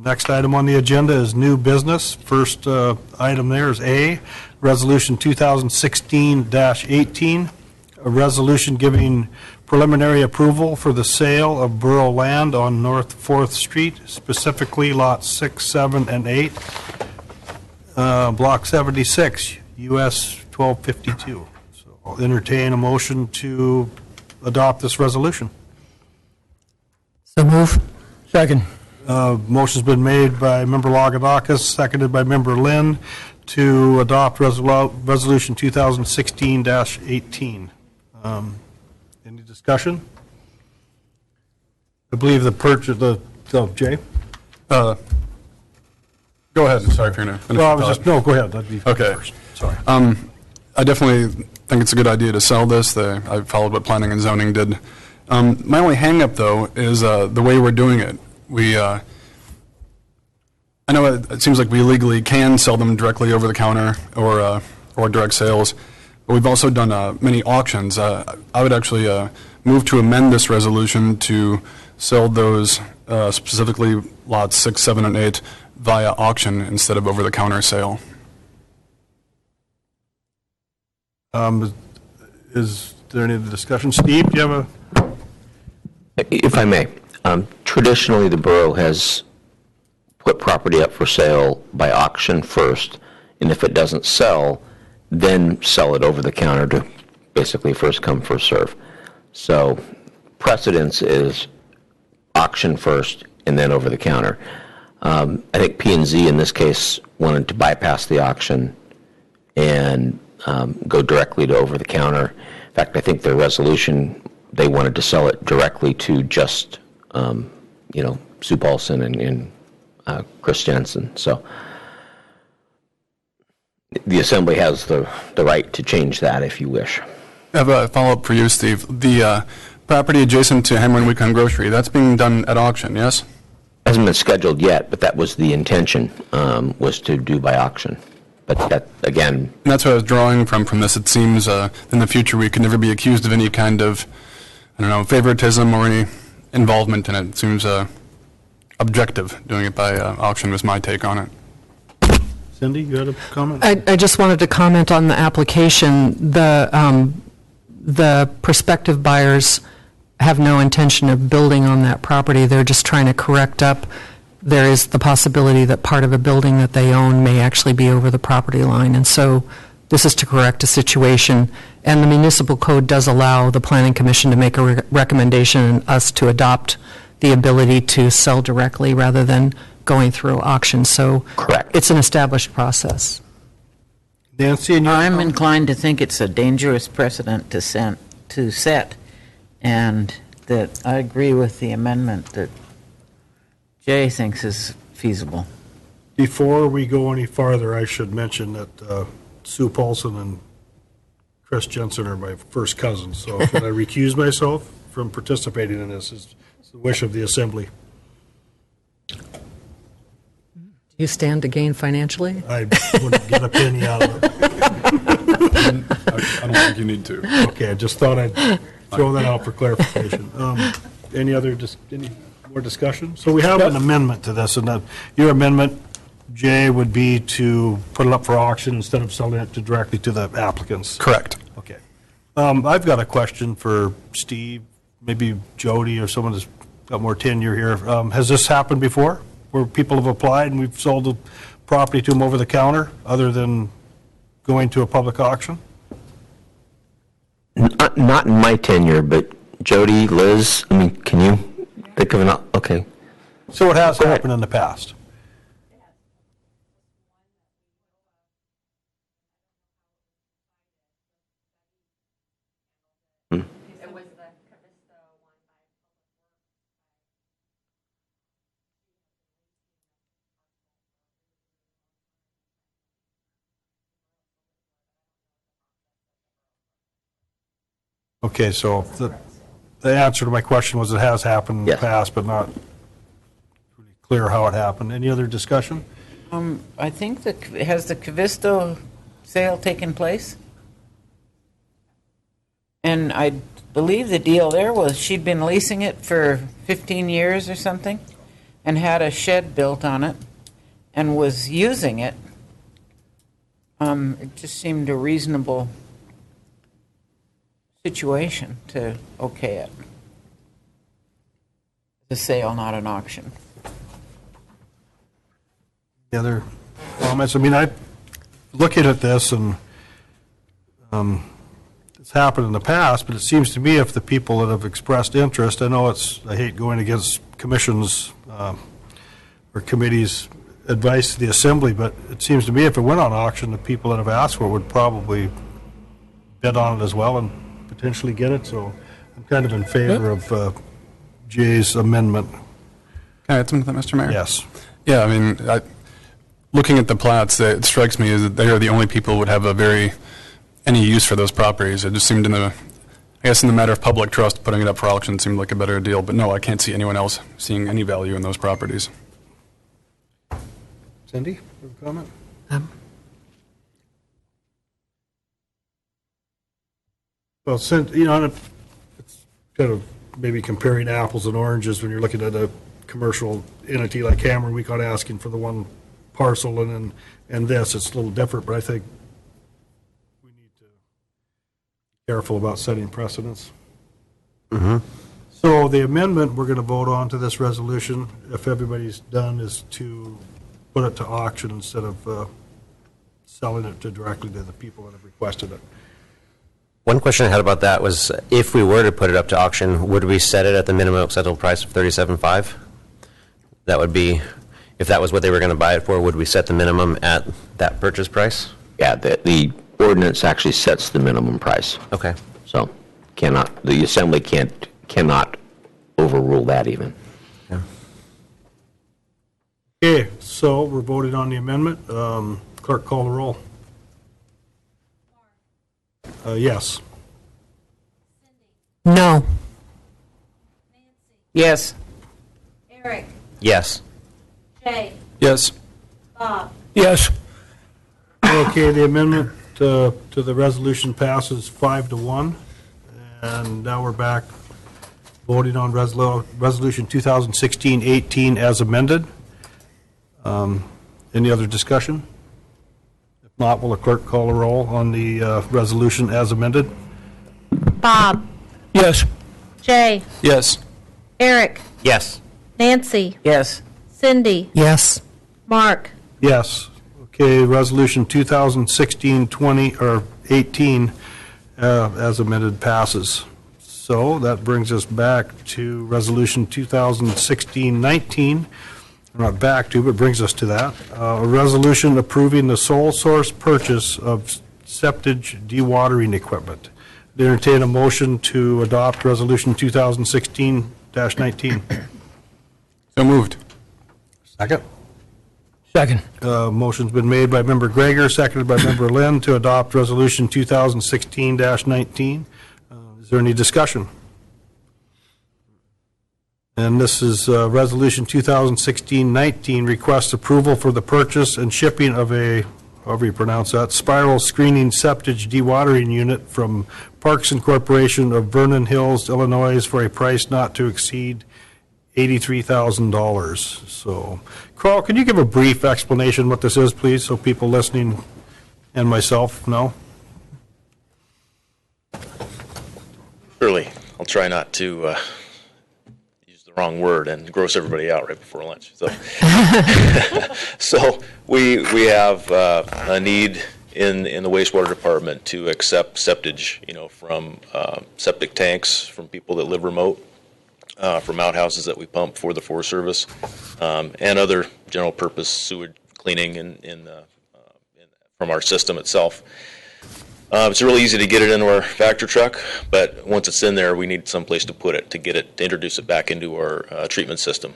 Next item on the agenda is new business. First item there is A, Resolution 2016-18, a resolution giving preliminary approval for the sale of Borough land on North 4th Street, specifically lots 6, 7, and 8, Block 76, US 1252. So I'll entertain a motion to adopt this resolution. So move. Second. Motion's been made by Member Lagadakis, seconded by Member Lynn, to adopt Resolution 2016-18. Any discussion? I believe the purchase, Jay? Go ahead. Sorry for you to finish. Well, I your was thought. go ahead. That'd be Okay. first. Sorry. I definitely think it's a good idea to sell this. I followed what planning and zoning did. My only hang-up, though, is the way we're doing it. I know it seems like we legally can sell them directly over the counter or direct sales, but we've also done many auctions. I would actually move to amend this resolution to sell those, specifically lots 6, 7, and 8, via auction instead of over-the-counter sale. Is there any discussion? Steve, do you have If I may, traditionally, the borough has put property up for sale by auction first, and if it doesn't sell, then sell it over the counter to basically first come, first serve. So precedence is auction first and then over the counter. I think P&Z in this case wanted to bypass the auction and go directly to over the counter. In fact, I think their resolution, they wanted to sell it directly to just, Sue Paulson and Chris Jensen. So the Assembly has the right to change that if you wish. I have a follow-up for you, Steve. The property adjacent to Hammer and Weekend Grocery, that's being done at auction, yes? Hasn't been scheduled yet, but that was the intention, was to do by auction. But that, again... And that's what I was drawing from this. It seems in the future we could never be accused of any kind of, favoritism or any involvement in it. It seems objective. Doing it by auction was my take on it. Cindy, you had a comment? I just wanted to comment on the application. The prospective buyers have no intention of building on that property. They're just trying to correct up. There is the possibility that part of a building that they own may actually be over the property line. And so this is to correct a situation. And the municipal code does allow the Planning Commission to make a recommendation and us to adopt the ability to sell directly rather than going through auction. So Correct. It's an established process. Nancy, and I'm inclined to think it's a dangerous precedent to set, and that I agree with the amendment that Jay thinks is feasible. Before we go any farther, I should mention that Sue Paulson and Chris Jensen are my first cousins, so can I recuse myself from participating in this? It's the wish of the Assembly. You stand to gain financially? I wouldn't get a penny out of it. I don't think you need to. Okay, I just thought I'd throw that out for clarification. Any more discussion? So we have an amendment to this, and your amendment, Jay, would be to put it up for auction instead of selling it directly to the applicants. Correct. Okay. I've got a question for Steve, maybe Jody or someone that's got more tenure here. Has this happened before, where people have applied and we've sold the property to them over the counter, other than going to a public auction? Not in my tenure, but Jody, Liz, can you think of an... Okay. So it has happened in the past? Okay, so the answer to my question was it has happened in the Yes. past, but not really clear how it happened. Any other discussion? I think has the Cavisto sale taken place? And I believe the deal there was she'd been leasing it for 15 years or something and had a shed built on it and was using it. It just seemed a reasonable situation to okay it. The sale, not an auction. The other comments? I mean, I, looking at this, and it's happened in the past, but it seems to me if the people that have expressed interest, I know I hate going against commissions or committees' advice to the assembly, but it seems to me if it went on auction, the people that have asked for it would probably bid on it as well and potentially get it, so I'm kind of in favor of Jay's amendment. Can I add something to that, Mr. Mayor? Yes. Yeah, I mean, looking at the plats, it strikes me as that they are the only people who would have any use for those properties. It just seemed in the matter of public trust, putting it up for auction seemed like a better deal. But no, I can't see anyone else seeing any value in those properties. Cindy, you have a comment? Well, since, it's kind of maybe comparing apples and oranges when you're looking at a commercial entity like Cameron, we got asking for the one parcel, and this, it's a little different, but I think we need to be careful about setting precedents. So the amendment we're going to vote on to this resolution, if everybody's done, is to put it to auction instead of selling it directly to the people that have requested it. One question I had about that was, if we were to put it up to auction, would we set it at the minimum acceptable price of $37,500? That would be, if that was what they were going to buy it for, would we set the minimum at that purchase price? Yeah, the ordinance actually sets the minimum price. Okay. So the assembly cannot overrule that even. Okay, so we're voting on the amendment. Clerk, call the roll. Yes. No. Yes. Eric, Yes. Jay, Yes. Bob, Yes. Okay, the amendment to the resolution passes 5-1. And now we're back voting on resolution 2016-18 as amended. Any other discussion? If not, will the clerk call a roll on the resolution as amended? Bob, Yes. Jay, Yes. Eric, Yes. Nancy, Yes. Cindy, Yes. Mark, Yes. Okay, resolution 2016-20, or 18, as amended passes. So that brings us back to resolution 2016-19. Not back to, but brings us to that. A resolution approving the sole source purchase of septage dewatering equipment. Entertain a motion to adopt resolution 2016-19. So moved. Second. Second. Motion's been made by Member Greger, seconded by Member Lynn to adopt resolution 2016-19. Is there any discussion? And this is resolution 2016-19, requests approval for the purchase and shipping of a, however you pronounce that, spiral screening septage dewatering unit from Parks Incorporation of Vernon Hills, Illinois, for a price not to exceed $83,000. So, Carl, can you give a brief explanation what this is, please, so people listening and myself know? Surely, I'll try not to use the wrong word and gross everybody out right before lunch. So, so we have a need in the wastewater department to accept septage, from septic tanks from people that live remote, from outhouses that we pump for the Forest Service, and other general purpose sewage cleaning from our system itself. It's really easy to get it into our factor truck, but once it's in there, we need some place to put it, to introduce it back into our treatment system.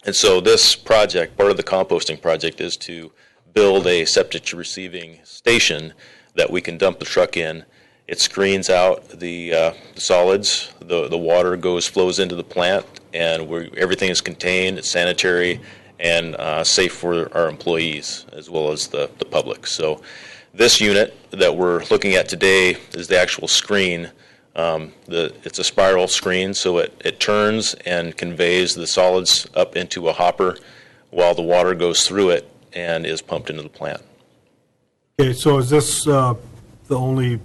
And so this project, part of the composting project, is to build a septic receiving station that we can dump the truck in It screens out the solids. The water flows into the plant, and everything is contained. It's sanitary and safe for our employees as well as the public. So this unit that we're looking at today is the actual screen. It's a spiral screen, so it turns and conveys the solids up into a hopper while the water goes through it and is pumped into the plant. Okay, so is this the only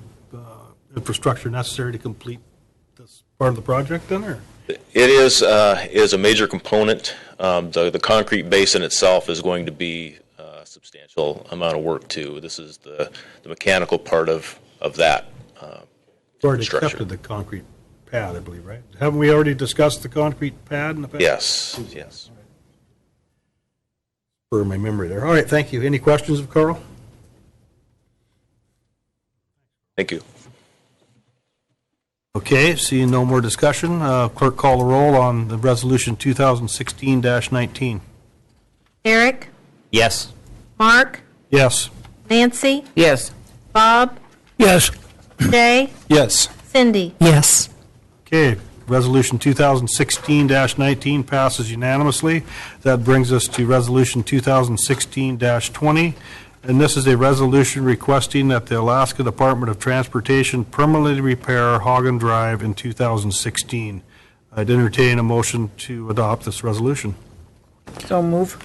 infrastructure necessary to complete this part of the project then, or? It is a major component. The concrete basin itself is going to be a substantial amount of work too. This is the mechanical part of that. We've already structure. accepted the concrete pad, I believe, right? Haven't we already discussed the concrete pad in the past? Yes. For my memory there. All right, thank you. Any questions of Carl? Thank you. Okay, seeing no more discussion, clerk call the roll on the resolution 2016-19. Eric? Yes. Mark? Yes. Nancy? Yes. Bob? Yes. Jay? Yes. Cindy? Yes. Okay, resolution 2016-19 passes unanimously. That brings us to resolution 2016-20. And this is a resolution requesting that the Alaska Department of Transportation permanently repair Hagen Drive in 2016. I'd entertain a motion to adopt this resolution. So move.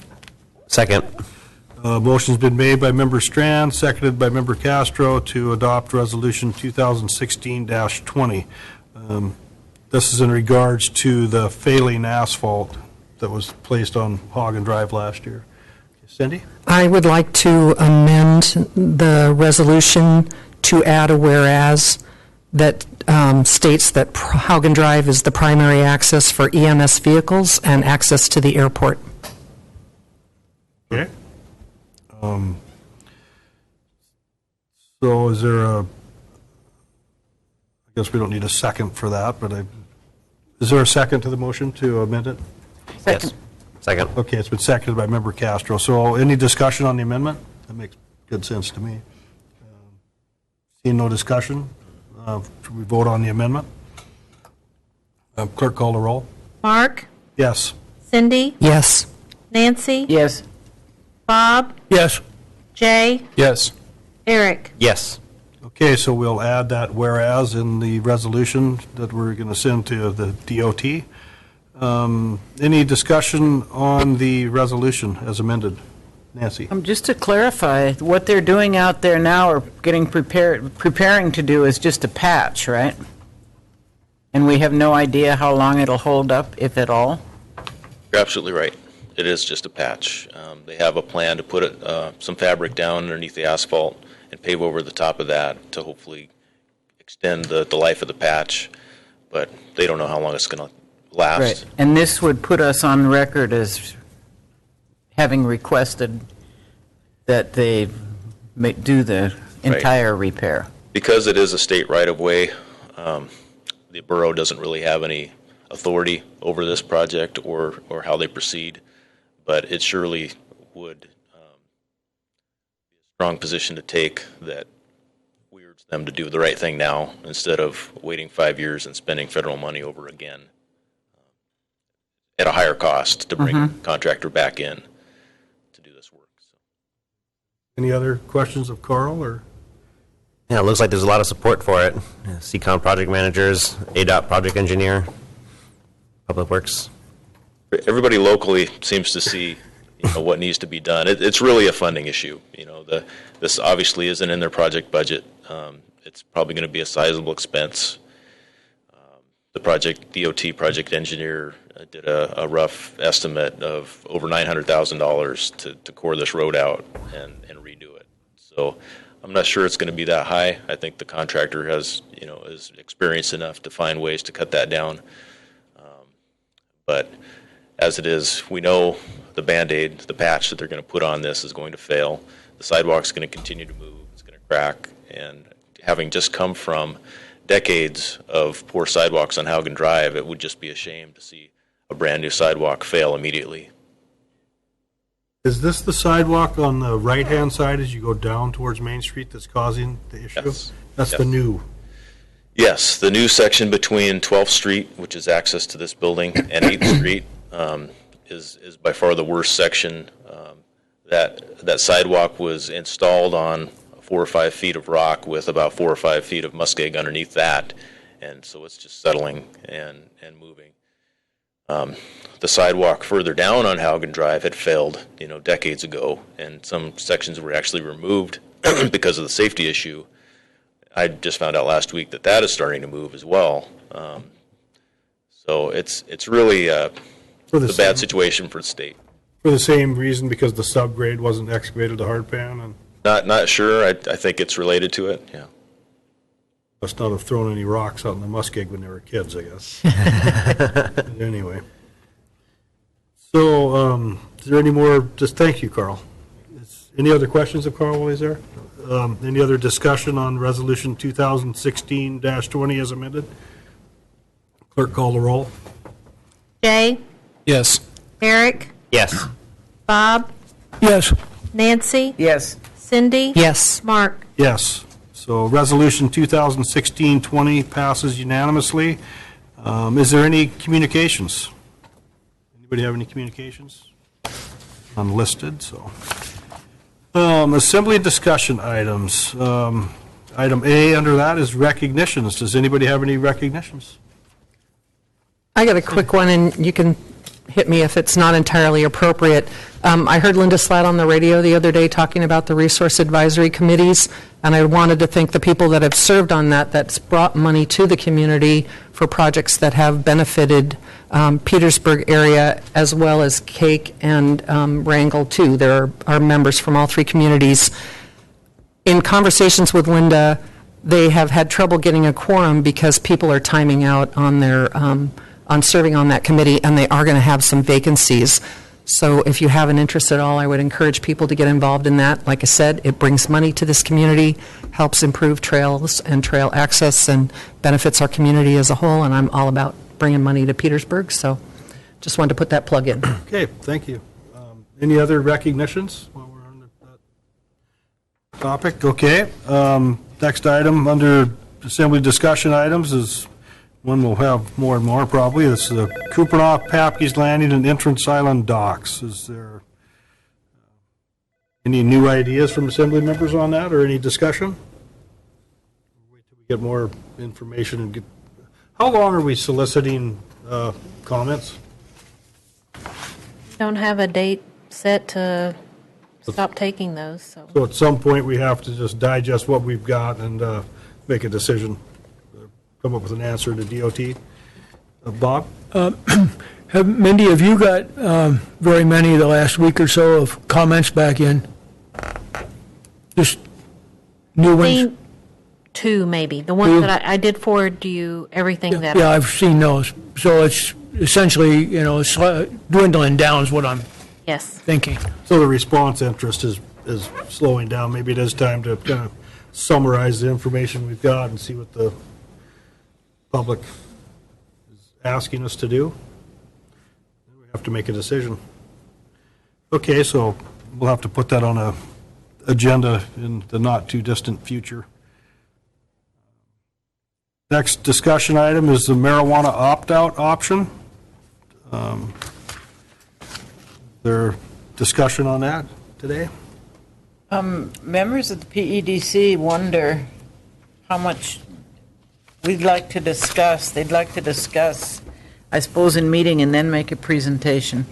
Second. Motion's been made by Member Strand, seconded by Member Castro to adopt resolution 2016-20. This is in regards to the failing asphalt that was placed on Hagen Drive last year. Cindy? I would like to amend the resolution to add a whereas that states that Haugen Drive is the primary access for EMS vehicles and access to the airport. Okay. So is there I guess we don't need a second for that, but is there a second to the motion to amend it? Yes. Second. Okay, it's been seconded by Member Castro. So any discussion on the amendment? That makes good sense to me. Seeing no discussion, should we vote on the amendment? Clerk call the roll. Mark? Yes. Cindy? Yes. Nancy? Yes. Bob? Yes. Jay? Yes. Eric? Yes. Okay, so we'll add that whereas in the resolution that we're going to send to the DOT. Any discussion on the resolution as amended? Nancy? Just to clarify, what they're doing out there now or preparing to do is just a patch, right? And we have no idea how long it'll hold up, if at all? You're absolutely right. It is just a patch. They have a plan to put some fabric down underneath the asphalt and pave over the top of that to hopefully extend the life of the patch, but they don't know how long it's going to last. Right. And this would put us on record as having requested that they do the entire repair. Because it is a state right-of-way, the borough doesn't really have any authority over this project or how they proceed, but it surely would be a strong position to take that we urge them to do the right thing now instead of waiting 5 years and spending federal money over again at a higher cost to bring a contractor back in to do this work. So. Any other questions of Carl or? Yeah, it looks like there's a lot of support for it. CCOM project managers, ADOT project engineer, Public Works. Everybody locally seems to see what needs to be done. It's really a funding issue. This obviously isn't in their project budget. It's probably going to be a sizable expense. The DOT project engineer did a rough estimate of over $900,000 to core this road out and redo it. So I'm not sure it's going to be that high. I think the contractor is experienced enough to find ways to cut that down. But as it is, we know the Band-Aid, the patch that they're going to put on this is going to fail. The sidewalk's going to continue to move. It's going to crack. And having just come from decades of poor sidewalks on Haugen Drive, it would just be a shame to see a brand-new sidewalk fail immediately. Is this the sidewalk on the right-hand side as you go down towards Main Street that's causing the issue? Yes. That's Yes. the new. Yes, the new section between 12th Street, which is access to this building, and 8th Street is by far the worst section. That sidewalk was installed on 4 or 5 feet of rock with about 4 or 5 feet of muskeg underneath that, and so it's just settling and moving. The sidewalk further down on Haugen Drive had failed, decades ago, and some sections were actually removed because of the safety issue. I just found out last week that is starting to move as well. So it's really a bad situation for the state. For the same reason, because the subgrade wasn't excavated to hard pan, and Not sure. I think it's related to it. Yeah. must not have thrown any rocks out in the muskeg when they were kids, I guess. But anyway. So, is there any more? Just thank you, Carl. Any other questions of Carl while he's there? Any other discussion on Resolution 2016-20 as amended? Clerk, call the roll. Jay? Yes. Eric? Yes. Bob? Yes. Nancy? Yes. Cindy? Yes. Mark? Yes. So Resolution 2016-20 passes unanimously. Is there any communications? Anybody have any communications? Unlisted, so. Assembly discussion items. Item A under that is recognitions. Does anybody have any recognitions? I got a quick one, and you can hit me if it's not entirely appropriate. I heard Linda Slatt on the radio the other day talking about the resource advisory committees, and I wanted to thank the people that have served on that's brought money to the community for projects that have benefited Petersburg area, as well as Cake and Wrangell, too. There are members from all three communities. In conversations with Linda, they have had trouble getting a quorum because people are timing out on their on serving on that committee, and they are going to have some vacancies. So if you have an interest at all, I would encourage people to get involved in that. Like I said, it brings money to this community, helps improve trails and trail access, and benefits our community as a whole, and I'm all about bringing money to Petersburg, so just wanted to put that plug in. Okay, thank you. Any other recognitions while we're on that topic? Okay. Next item under assembly discussion items is one we'll have more and more probably. It's the Kupernoff, Papke's Landing, and Entrance Island docks. Is there any new ideas from assembly members on that, or any discussion? Wait till we get more information and get. How long are we soliciting comments? Don't have a date set to stop taking those, so. So at some point we have to just digest what we've got and make a decision. Come up with an answer to DOT. Bob? Mindy, have you got very many the last week or so of comments back in? Just new ones? Seen 2, maybe. The ones that I did forward to you, everything that. Yeah, I've seen those. So it's essentially, it's dwindling down is what I'm Yes. thinking. So the response interest is slowing down. Maybe it is time to kind of summarize the information we've got and see what the public is asking us to do. We have to make a decision. Okay, so we'll have to put that on a agenda in the not too distant future. Next discussion item is the marijuana opt-out option. There discussion on that today? Members of the PEDC wonder how much we'd like to discuss. They'd like to discuss, I suppose, in meeting and then make a presentation,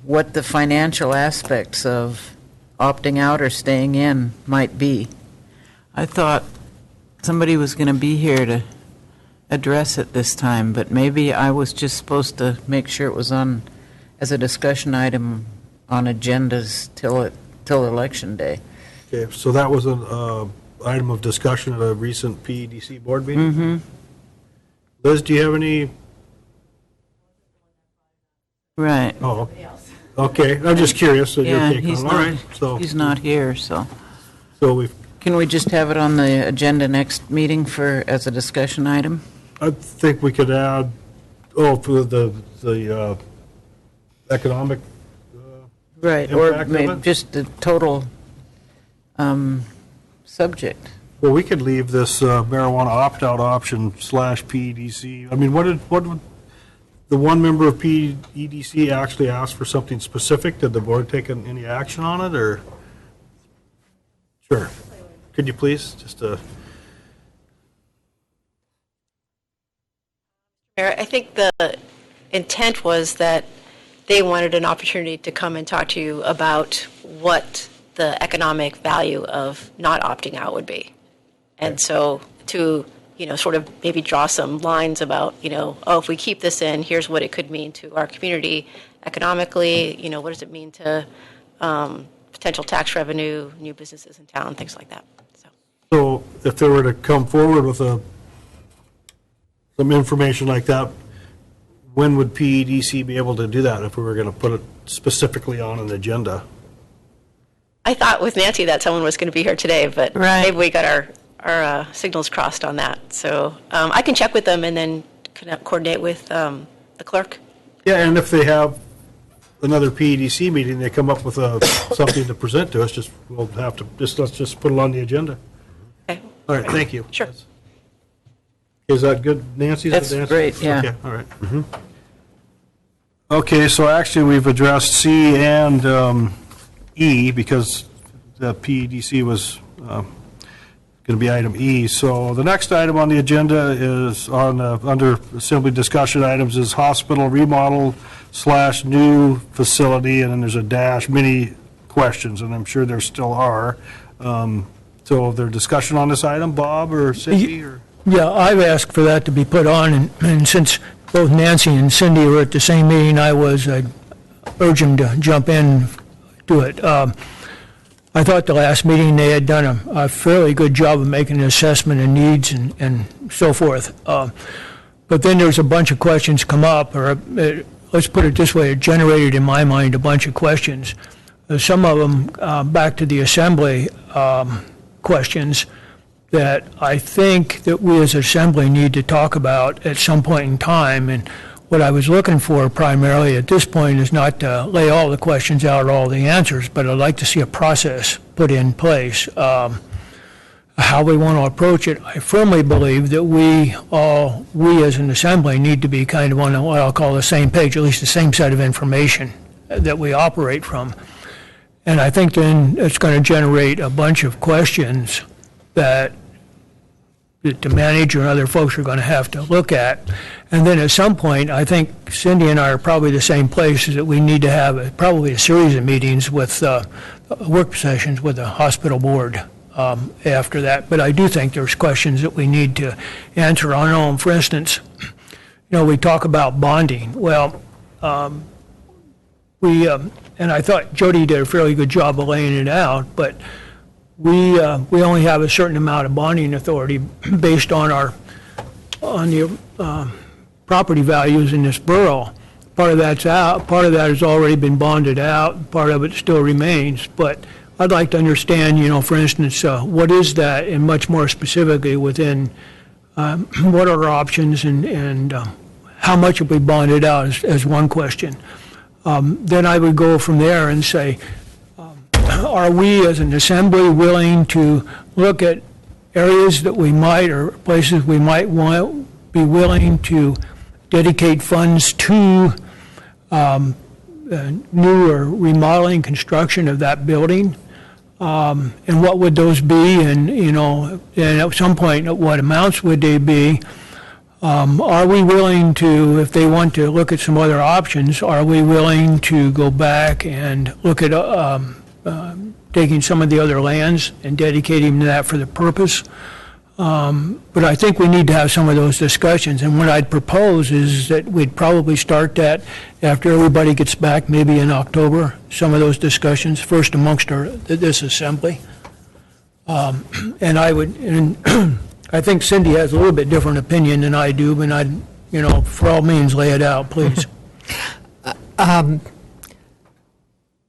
what the financial aspects of opting out or staying in might be. I thought somebody was going to be here to address it this time, but maybe I was just supposed to make sure it was on as a discussion item on agendas till election day. Okay, so that was an item of discussion at a recent PEDC board meeting? Mm-hmm. Liz, do you have any? Right. Oh, okay, I'm just curious. So Yeah, your take he's on it. All not, right, so he's not here, so. So Can we just have it on the agenda next meeting as a discussion item? I think we could add, for the economic Right, or impact of maybe it? just the total subject. Well, we could leave this marijuana opt-out option / PEDC. I mean, what would the one member of PEDC actually ask for something specific? Did the board take any action on it, or? Sure. Could you please, just Mayor, I think the intent was that they wanted an opportunity to come and talk to you about what the economic value of not opting out would be. And so to, sort of maybe draw some lines about, oh, if we keep this in, here's what it could mean to our community economically, what does it mean to potential tax revenue, new businesses in town, things like that. So if they were to come forward with some information like that, when would PEDC be able to do that if we were going to put it specifically on an agenda? I thought with Nancy that someone was going to be here today, but maybe we got our signals crossed on that. So I can check with them and then coordinate with the clerk. Yeah, and if they have another PEDC meeting, they come up with something to present to us, we'll have to, let's just put it on the agenda. Okay. All right, thank you. Sure. Is that good, Nancy? That's great, yeah. Okay, all right. Okay, so actually we've addressed C and E because the PEDC was going to be item E. So the next item on the agenda is under assembly discussion items is hospital remodel / new facility, and then there's a dash, many questions, and I'm sure there still are. So there discussion on this item, Bob or Cindy? Or? Yeah, I've asked for that to be put on, and since both Nancy and Cindy were at the same meeting I was, I'd urge them to jump in, do it. I thought the last meeting they had done a fairly good job of making an assessment of needs and so forth. But then there's a bunch of questions come up, or let's put it this way, it generated in my mind a bunch of questions. Some of them back to the assembly questions that I think that we as assembly need to talk about at some point in time. And what I was looking for primarily at this point is not to lay all the questions out or all the answers, but I'd like to see a process put in place, how we want to approach it. I firmly believe that we as an assembly need to be kind of on what I'll call the same page, at least the same set of information that we operate from. And I think then it's going to generate a bunch of questions that the manager and other folks are going to have to look at. And then at some point, I think Cindy and I are probably the same place, is that we need to have probably a series of meetings with work sessions with the hospital board after that. But I do think there's questions that we need to answer on our own. For instance, we talk about bonding. Well, and I thought Jody did a fairly good job of laying it out, but we only have a certain amount of bonding authority based on the property values in this borough. Part of that's out, part of that has already been bonded out, part of it still remains. But I'd like to understand, for instance, what is that, and much more specifically within what are our options and how much have we bonded out as one question. Then I would go from there and say, are we as an assembly willing to look at areas that we might, or places we might be willing to dedicate funds to new or remodeling construction of that building? And what would those be? And, and at some point, what amounts would they be? Are we willing to, if they want to look at some other options, are we willing to go back and look at taking some of the other lands and dedicating that for the purpose? But I think we need to have some of those discussions. And what I'd propose is that we'd probably start that after everybody gets back, maybe in October, some of those discussions, first amongst this assembly. And I think Cindy has a little bit different opinion than I do, but I'd, for all means, lay it out, please.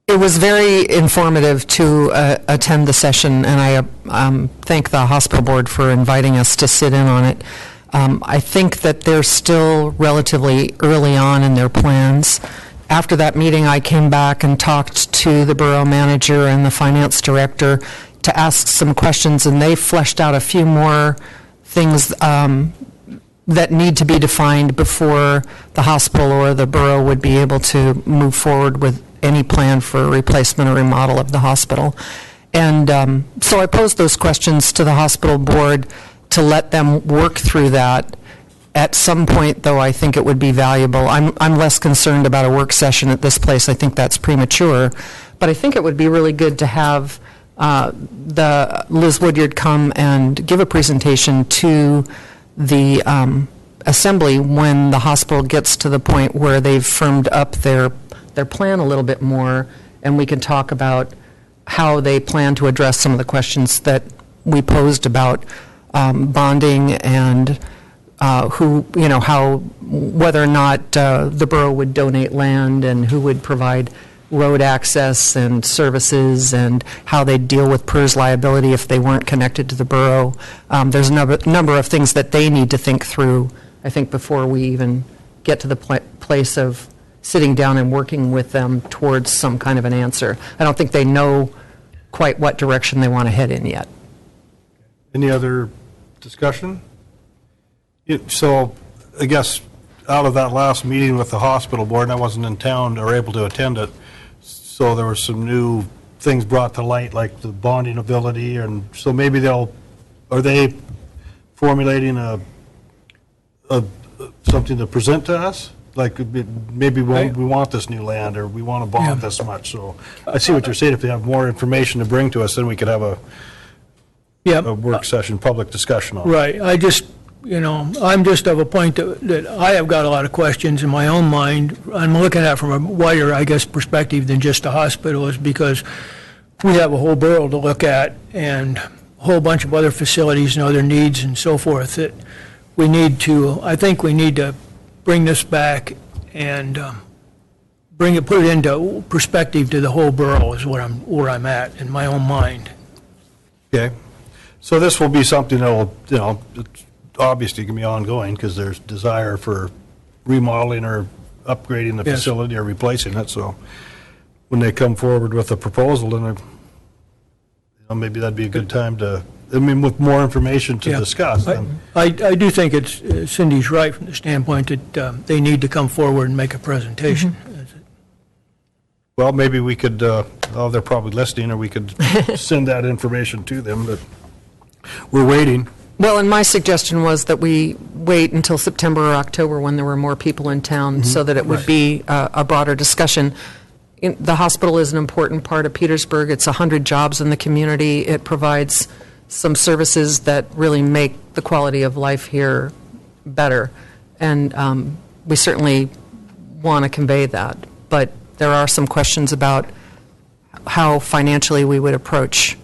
It was very informative to attend the session, and I thank the hospital board for inviting us to sit in on it. I think that they're still relatively early on in their plans. After that meeting, I came back and talked to the borough manager and the finance director to ask some questions, and they fleshed out a few more things that need to be defined before the hospital or the borough would be able to move forward with any plan for a replacement or remodel of the hospital. And so I posed those questions to the hospital board to let them work through that. At some point, though, I think it would be valuable. I'm less concerned about a work session at this place. I think that's premature. But I think it would be really good to have the Liz Woodyard come and give a presentation to the assembly when the hospital gets to the point where they've firmed up their plan a little bit more, and we can talk about how they plan to address some of the questions that we posed about bonding and who, how, whether or not the borough would donate land and who would provide road access and services and how they'd deal with PERS liability if they weren't connected to the borough. There's a number of things that they need to think through, I think, before we even get to the place of sitting down and working with them towards some kind of an answer. I don't think they know quite what direction they want to head in yet. Any other discussion? So I guess out of that last meeting with the hospital board, and I wasn't in town or able to attend it, so there were some new things brought to light, like the bonding ability, and so maybe are they formulating something to present to us? Like maybe we want this new land, or we want to bond this much. So I see what you're saying. If they have more information to bring to us, then we could have a work session, public discussion on it. Right. I'm just of a point that I have got a lot of questions in my own mind. I'm looking at it from a wider, I guess, perspective than just the hospital, is because we have a whole borough to look at and a whole bunch of other facilities and other needs and so forth that I think we need to bring this back and put it into perspective to the whole borough is where I'm at in my own mind. Okay. So this will be something that will, it's obviously going to be ongoing because there's desire for remodeling or upgrading the facility or replacing it. So when they come forward with a proposal, then maybe that'd be a good time to, with more information to discuss. I do think Cindy's right from the standpoint that they need to come forward and make a presentation. Mm-hmm. Well, maybe we could, they're probably listening, or we could send that information to them, but we're waiting. Well, and my suggestion was that we wait until September or October when there were more people in town so that it would be a broader discussion. The hospital is an important part of Petersburg. It's 100 jobs in the community. It provides some services that really make the quality of life here better. And we certainly want to convey that. But there are some questions about how financially we would approach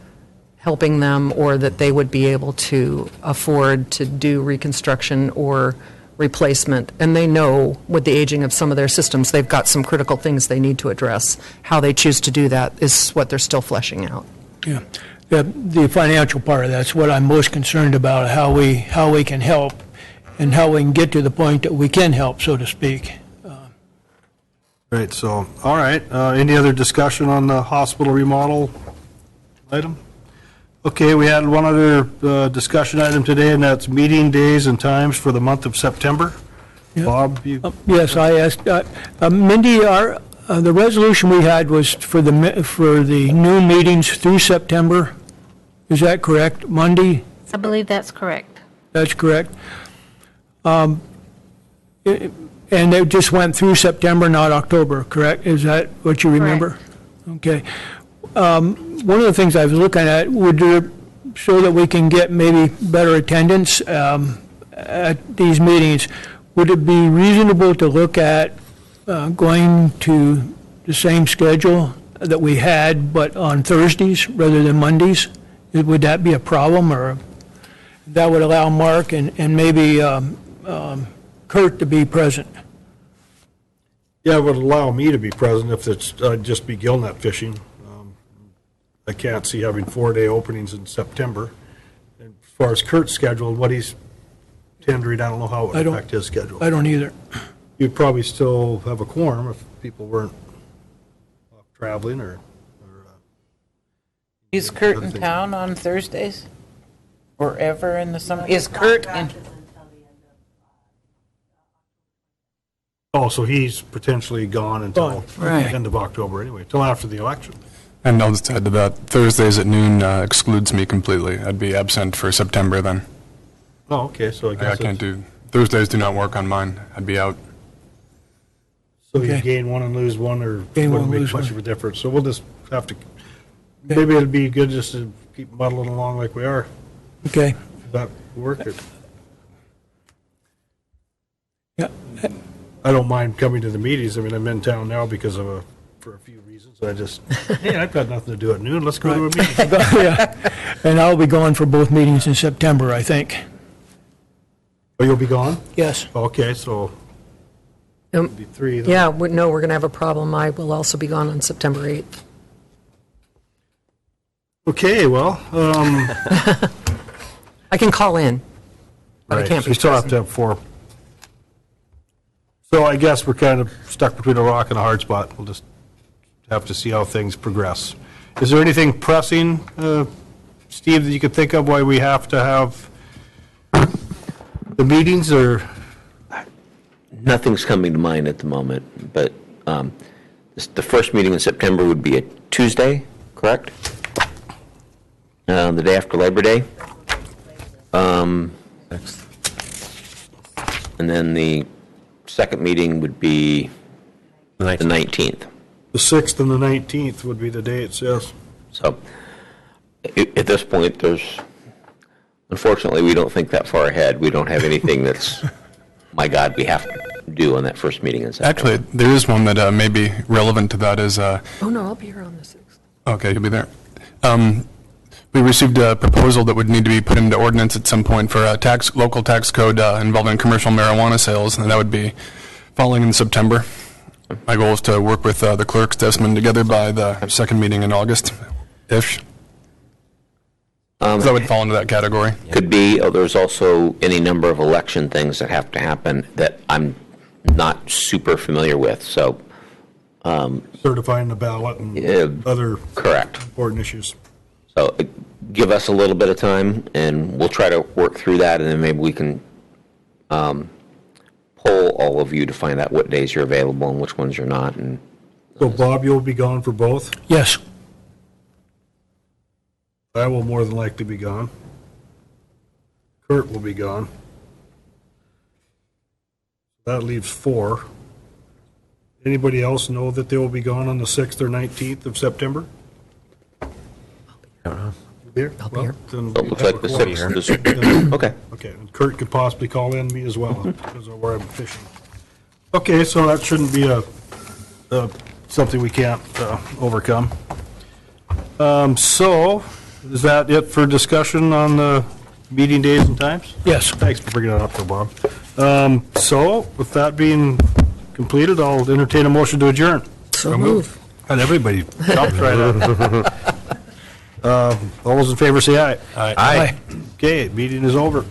helping them, or that they would be able to afford to do reconstruction or replacement. And they know with the aging of some of their systems, they've got some critical things they need to address. How they choose to do that is what they're still fleshing out. Yeah. The financial part of that's what I'm most concerned about, how we can help and how we can get to the point that we can help, so to speak. Right, so, all right. Any other discussion on the hospital remodel item? Okay, we had one other discussion item today, and that's meeting days and times for the month of September. Yep. Bob, yes, I asked. Mindy, the resolution we had was for the new meetings through September. Is that correct? Monday? I believe that's correct. That's correct. And it just went through September, not October, correct? Is that what you remember? Correct. Okay. One of the things I was looking at, so that we can get maybe better attendance at these meetings, would it be reasonable to look at going to the same schedule that we had, but on Thursdays rather than Mondays? Would that be a problem, or that would allow Mark and maybe Kurt to be present? Yeah, it would allow me to be present if it's just be gillnet fishing. I can't see having 4-day openings in September. And as far as Kurt's schedule and what he's tendering, I don't know how it would affect his schedule. I don't either. You'd probably still have a quorum if people weren't traveling or Is Kurt in town on Thursdays? Or ever in the summer? Is Kurt in? Oh, so he's potentially gone until Right. end of October anyway, till after the election. And I'll just add to that, Thursdays at noon excludes me completely. I'd be absent for September then. Oh, okay, so I guess I can't do, Thursdays do not work on mine. I'd be out. so you Okay. gain one and lose one, or Gain wouldn't one, make lose much one. of a difference. So we'll just have to, maybe it'd be good just to keep muddling along like we are. Okay. Does that work? Yeah. I don't mind coming to the meetings. I mean, I'm in town now because of for a few reasons. I just, hey, I've got nothing to do at noon. Let's go to a meeting. Yeah. And I'll be gone for both meetings in September, I think. Oh, you'll be gone? Yes. Okay, so it'll be three. then. Yeah, no, we're going to have a problem. I will also be gone on September 8th. Okay, well, I can call in, but I right, can't so be you still have present. to have four. So I guess we're kind of stuck between a rock and a hard spot. We'll just have to see how things progress. Is there anything pressing, Steve, that you could think of why we have to have the meetings, or? Nothing's coming to mind at the moment, but the first meeting in September would be a Tuesday, correct? The day after Labor Day. And then the second meeting would be the 19th. The 6th and the 19th would be the dates, yes. So at this point, unfortunately, we don't think that far ahead. We don't have anything that's, my God, we have to do on that first meeting in September. Actually, there is one that may be relevant to that is, Oh, no, I'll be here on the 6th. okay, you'll be there. We received a proposal that would need to be put into ordinance at some point for a local tax code involving commercial marijuana sales, and that would be falling in September. My goal is to work with the clerks, Desmond, together by the second meeting in August-ish. So that would fall into that category. Could be, there's also any number of election things that have to happen that I'm not super familiar with, so. Certifying the ballot and other Correct. important issues. So give us a little bit of time, and we'll try to work through that, and then maybe we can poll all of you to find out what days you're available and which ones you're not. And So Bob, you'll be gone for both? Yes. I will more than likely be gone. Kurt will be gone. That leaves 4. Anybody else know that they will be gone on the 6th or 19th of September? I don't know. Here? I'll be here. Then it looks we like the have a quorum. 6th. Okay. Okay, and Kurt could possibly call in, me as well, because of where I'm fishing. Okay, so that shouldn't be something we can't overcome. So, is that it for discussion on the meeting days and times? Yes. Thanks for bringing that up there, Bob. So, with that being completed, I'll entertain a motion to adjourn. So move. And everybody jumped right up. All those in favor say aye. Aye. Okay, meeting is over.